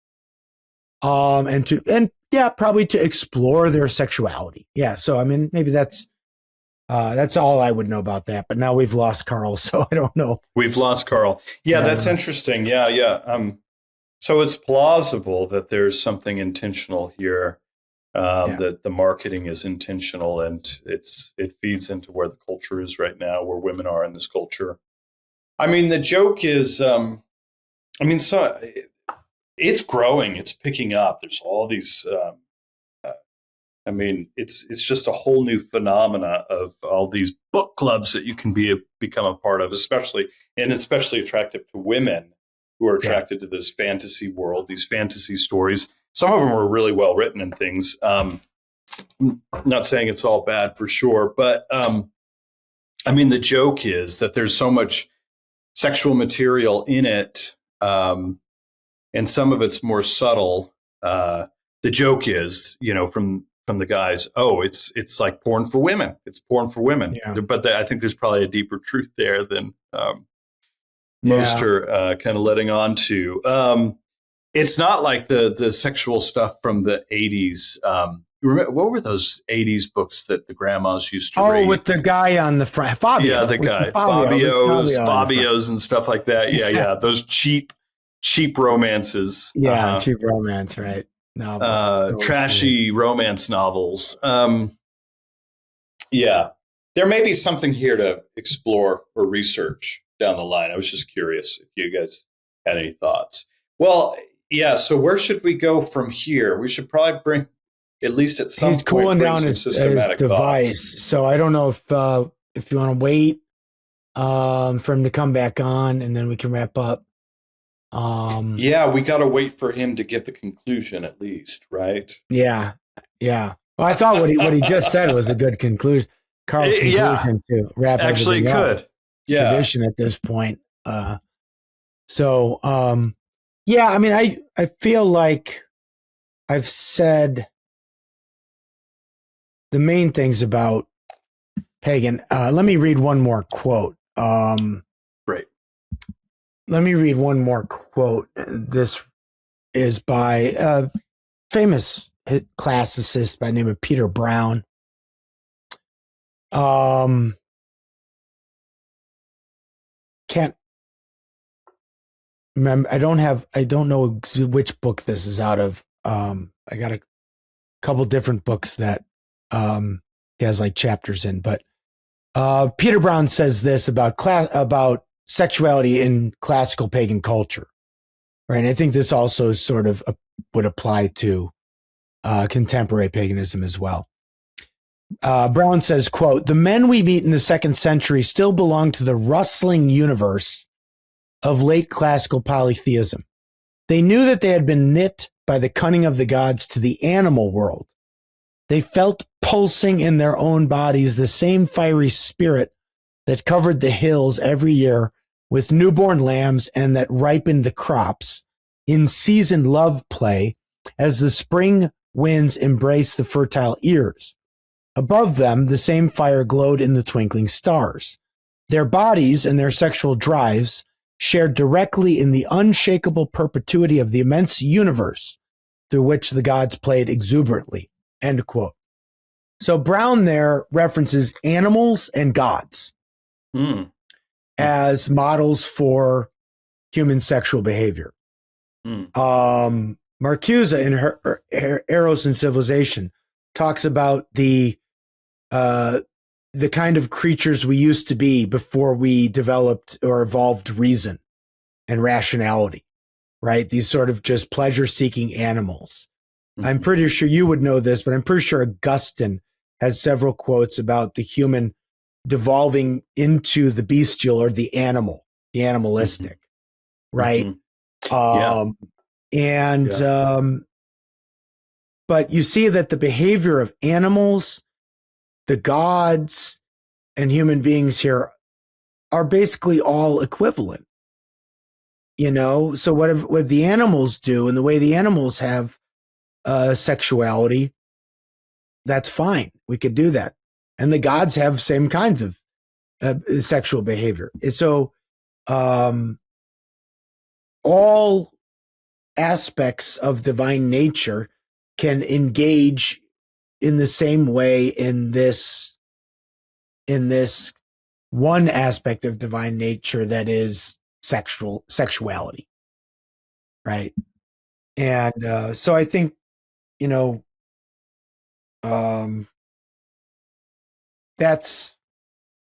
and probably to explore their sexuality. Yeah. So, I mean, maybe that's all I would know about that. But now we've lost Carl, so I don't know. We've lost Carl. Yeah, that's interesting. Yeah. So it's plausible that there's something intentional here, that the marketing is intentional, and it feeds into where the culture is right now, where women are in this culture. I mean, the joke is, it's growing, it's picking up. There's all these. It's just a whole new phenomena of all these book clubs that you can become a part of, especially attractive to women who are attracted to this fantasy world, these fantasy stories. Some of them are really well written and things. I'm not saying it's all bad for sure, but the joke is that there's so much sexual material in it, and some of it's more subtle. The joke is, from the guys, it's like porn for women. It's porn for women. Yeah. But I think there's probably a deeper truth there than most are kind of letting on to. It's not like the sexual stuff from the 80s. Remember, what were those 80s books that the grandmas used to read? Oh, with the guy on the front. Fabio. Yeah, the guy. Fabios and stuff like that. Yeah. Those cheap romances. Yeah, cheap romance, right. Trashy romance novels. There may be something here to explore or research down the line. I was just curious if you guys had any thoughts. Well, so where should we go from here? We should probably bring, at least at some He's point, cooling bring down some his systematic device. thoughts. So I don't know if you want to wait for him to come back on, and then we can wrap up. Yeah, we got to wait for him to get the conclusion at least, right? Yeah. Well, I thought what he just said was a good conclusion. Carl's conclusion to wrap actually everything could. up. Yeah. Tradition at this point. I mean, I feel like I've said the main things about pagan. Let me read one more quote. Great. Let me read one more quote. This is by a famous classicist by the name of Peter Brown. Can't remember. I don't know which book this is out of. I got a couple different books that he has like chapters in, but Peter Brown says this about sexuality in classical pagan culture, right? And I think this also sort of would apply to contemporary paganism as well. Brown says, quote, "The men we meet in the 2nd century still belong to the rustling universe of late classical polytheism. They knew that they had been knit by the cunning of the gods to the animal world. They felt pulsing in their own bodies the same fiery spirit that covered the hills every year with newborn lambs and that ripened the crops in season love play as the spring winds embraced the fertile ears. Above them, the same fire glowed in the twinkling stars. Their bodies and their sexual drives shared directly in the unshakable perpetuity of the immense universe through which the gods played exuberantly." End quote. So Brown there references animals and gods as models for human sexual behavior. Marcuse in her Eros and Civilization talks about the kind of creatures we used to be before we developed or evolved reason and rationality, right? These sort of just pleasure-seeking animals. I'm pretty sure you would know this, but I'm pretty sure Augustine has several quotes about the human devolving into the bestial or the animal, the animalistic, right? But you see that the behavior of animals, the gods, and human beings here are basically all equivalent. You know, so what the animals do and the way the animals have sexuality, that's fine. We could do that. And the gods have same kinds of sexual behavior. So all aspects of divine nature can engage in the same way in this one aspect of divine nature that is sexuality, right? And so I think, you know, that's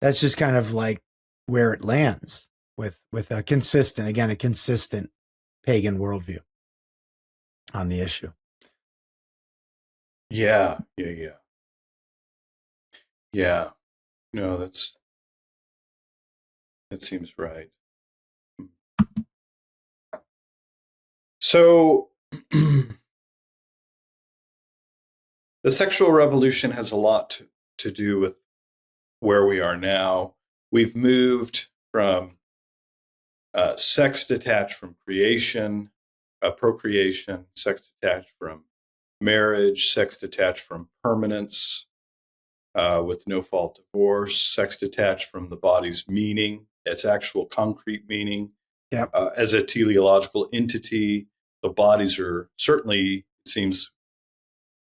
just kind of like where it lands with a consistent pagan worldview on the issue. Yeah. No, that seems right. So the sexual revolution has a lot to do with where we are now. We've moved from sex detached from creation, procreation, sex detached from marriage, sex detached from permanence, with no fault divorce, sex detached from the body's meaning, its actual concrete meaning. Yep. As a teleological entity, the bodies are certainly, it seems,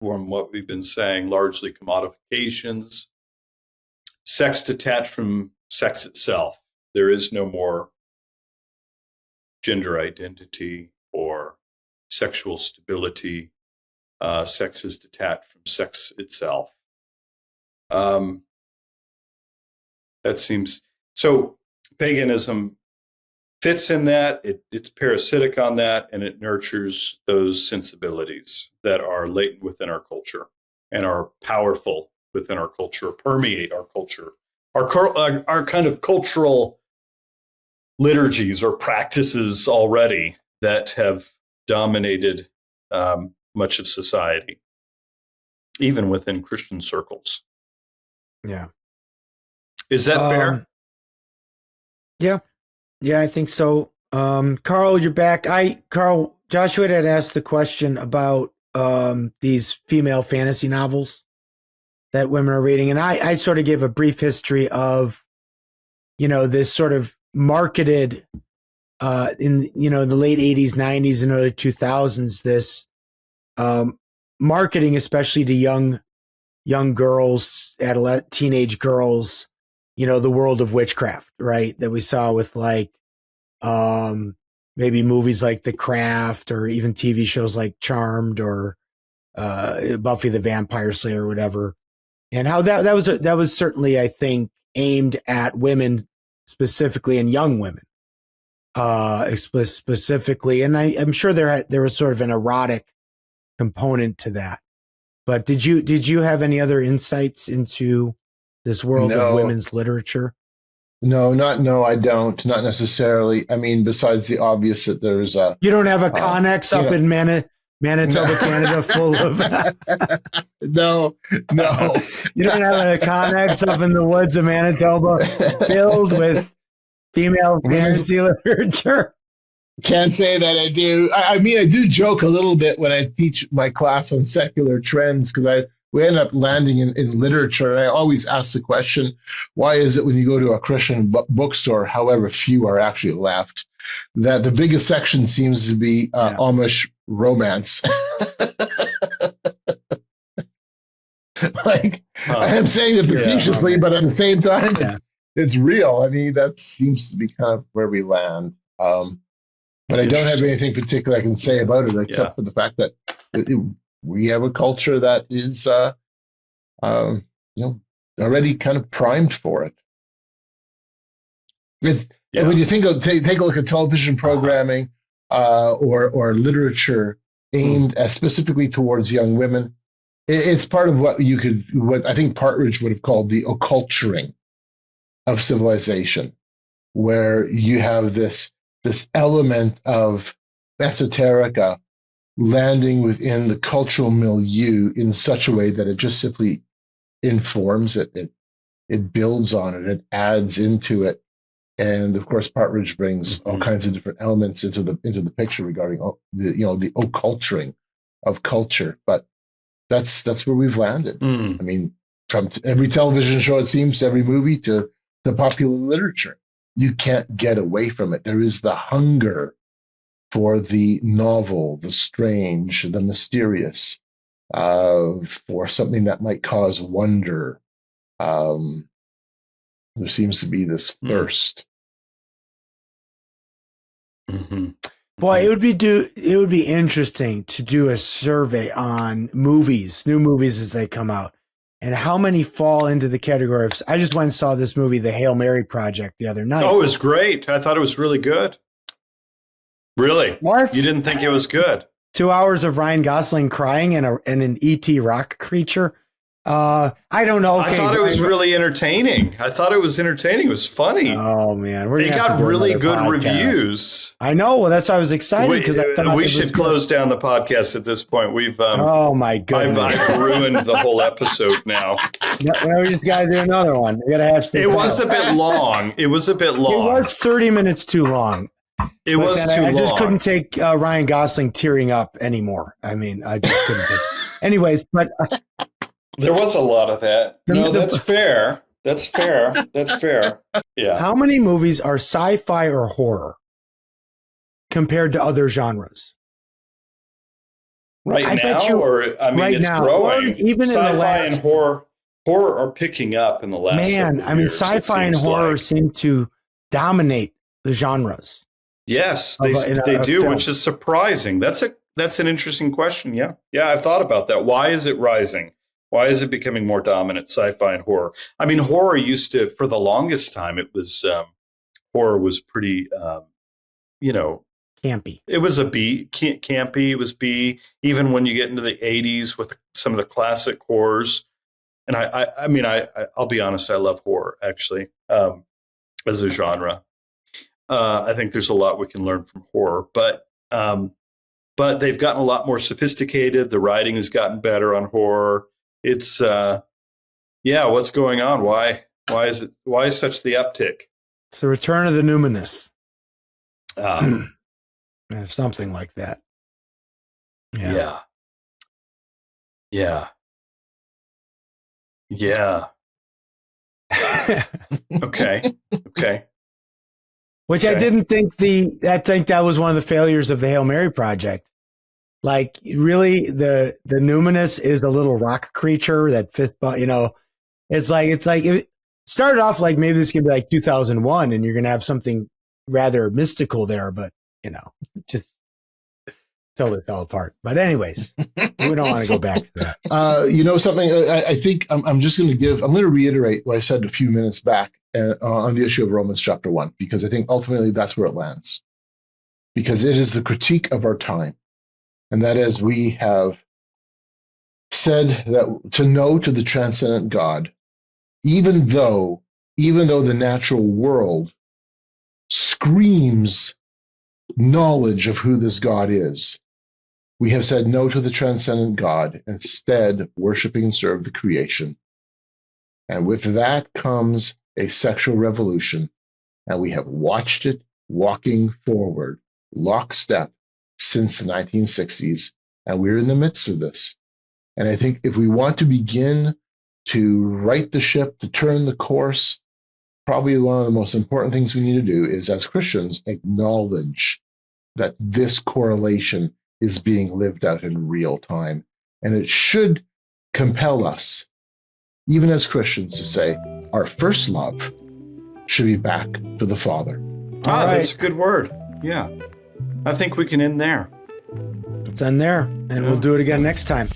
from what we've been saying, largely commodifications. Sex detached from sex itself. There is no more gender identity or sexual stability. Sex is detached from sex itself. That seems so. Paganism fits in that. It's parasitic on that, and it nurtures those sensibilities that are latent within our culture and are powerful within our culture, permeate our culture our kind of cultural liturgies or practices already that have dominated much of society, even within Christian circles. Yeah. Is that fair? Yeah. Yeah, I think so. Carl, you're back. Carl, Joshua had asked the question about these female fantasy novels that women are reading. And I sort of gave a brief history of, this sort of marketed in, the late 80s, 90s, and early 2000s, this marketing, especially to young girls, teenage girls, the world of witchcraft, right? That we saw with maybe movies like The Craft, or even TV shows like Charmed, or Buffy the Vampire Slayer, or whatever. And how that was certainly, I think, aimed at women specifically, and young women specifically. And I'm sure there was sort of an erotic component to that. But did you have any other insights into this world of women's literature? No, I don't. Not necessarily. I mean, besides the obvious that there's a... You don't have a Connex up in Manitoba, Canada, full of... No. You don't have a Connex up in the woods of Manitoba filled with female fantasy literature? Can't say that I do. I mean, I do joke a little bit when I teach my class on secular trends, because we end up landing in literature. And I always ask the question, why is it when you go to a Christian bookstore, however few are actually left, that the biggest section seems to be Amish romance? I am saying it facetiously, but at the same time, it's real. I mean, that seems to be kind of where we land. But I don't have anything particular I can say about it, except for the fact that we have a culture that is, already kind of primed for it. And when you take a look at television programming or literature aimed specifically towards young women, it's part of what I think Partridge would have called the occulturing of civilization, where you have this element of esoterica landing within the cultural milieu in such a way that it just simply informs it. It builds on it. It adds into it. And of course, Partridge brings all kinds of different elements into the picture regarding the occulturing of culture. But that's where we've landed. I mean, from every television show, it seems, to every movie, to the popular literature, you can't get away from it. There is the hunger for the novel, the strange, the mysterious, for something that might cause wonder. There seems to be this thirst. Boy, it would be interesting to do a survey on new movies as they come out, and how many fall into the category of... I just went and saw this movie, The Hail Mary Project, the other night. Oh, it was great. I thought it was really good. Really? What? You didn't think it was good? 2 hours of Ryan Gosling crying and an E.T. rock creature. I don't know. Okay, I thought it was really entertaining. It was funny. Oh man, it got really good reviews. I know. Well, that's why I was excited, because I thought we should close down the podcast at this point. We've oh my goodness, I've ruined the whole episode now. No, we just gotta do another one. We gotta have. It was a bit long. It was 30 minutes too long. It was too long. I just couldn't take Ryan Gosling tearing up anymore. I mean, I just couldn't. Anyways, but. There was a lot of that. No, that's fair. That's fair. Yeah. How many movies are sci-fi or horror compared to other genres? Right now, it's growing. Even sci-fi in the last, and horror are picking up in the last. Man, I mean, sci-fi and horror seem to dominate the genres. Yes, they do, film. Which is surprising. That's an interesting question. Yeah, I've thought about that. Why is it rising? Why is it becoming more dominant, sci-fi and horror? I mean, horror used to, for the longest time, it was horror was pretty, campy. It was a B, campy. It was B. Even when you get into the 80s with some of the classic horrors, And I mean, I'll be honest, I love horror actually, as a genre. I think there's a lot we can learn from horror, but they've gotten a lot more sophisticated. The writing has gotten better on horror. It's, what's going on? Why is such the uptick? It's the return of the numinous. Um, Something like that. Yeah. Okay. Which I didn't think I think that was one of the failures of the Hail Mary project. Like, really, the numinous is a little rock creature that fits, it's like it started off like maybe this could be like 2001 and you're going to have something rather mystical there, but just totally fell apart. But anyways, we don't want to go back to that. Something I think I'm going to reiterate what I said a few minutes back on the issue of Romans chapter 1, because I think ultimately that's where it lands. Because it is the critique of our time. And that is, we have said that to know to the transcendent God, even though the natural world screams knowledge of who this God is, we have said no to the transcendent God, instead worshiping and serve the creation. And with that comes a sexual revolution, and we have watched it walking forward, lockstep, since the 1960s, and we're in the midst of this. And I think if we want to begin to right the ship, to turn the course, probably one of the most important things we need to do is, as Christians, acknowledge that this correlation is being lived out in real time. And it should compel us, even as Christians, to say our first love should be back to the Father. That's a good word. Yeah. I think we can end there. Let's end there, and we'll do it again next time.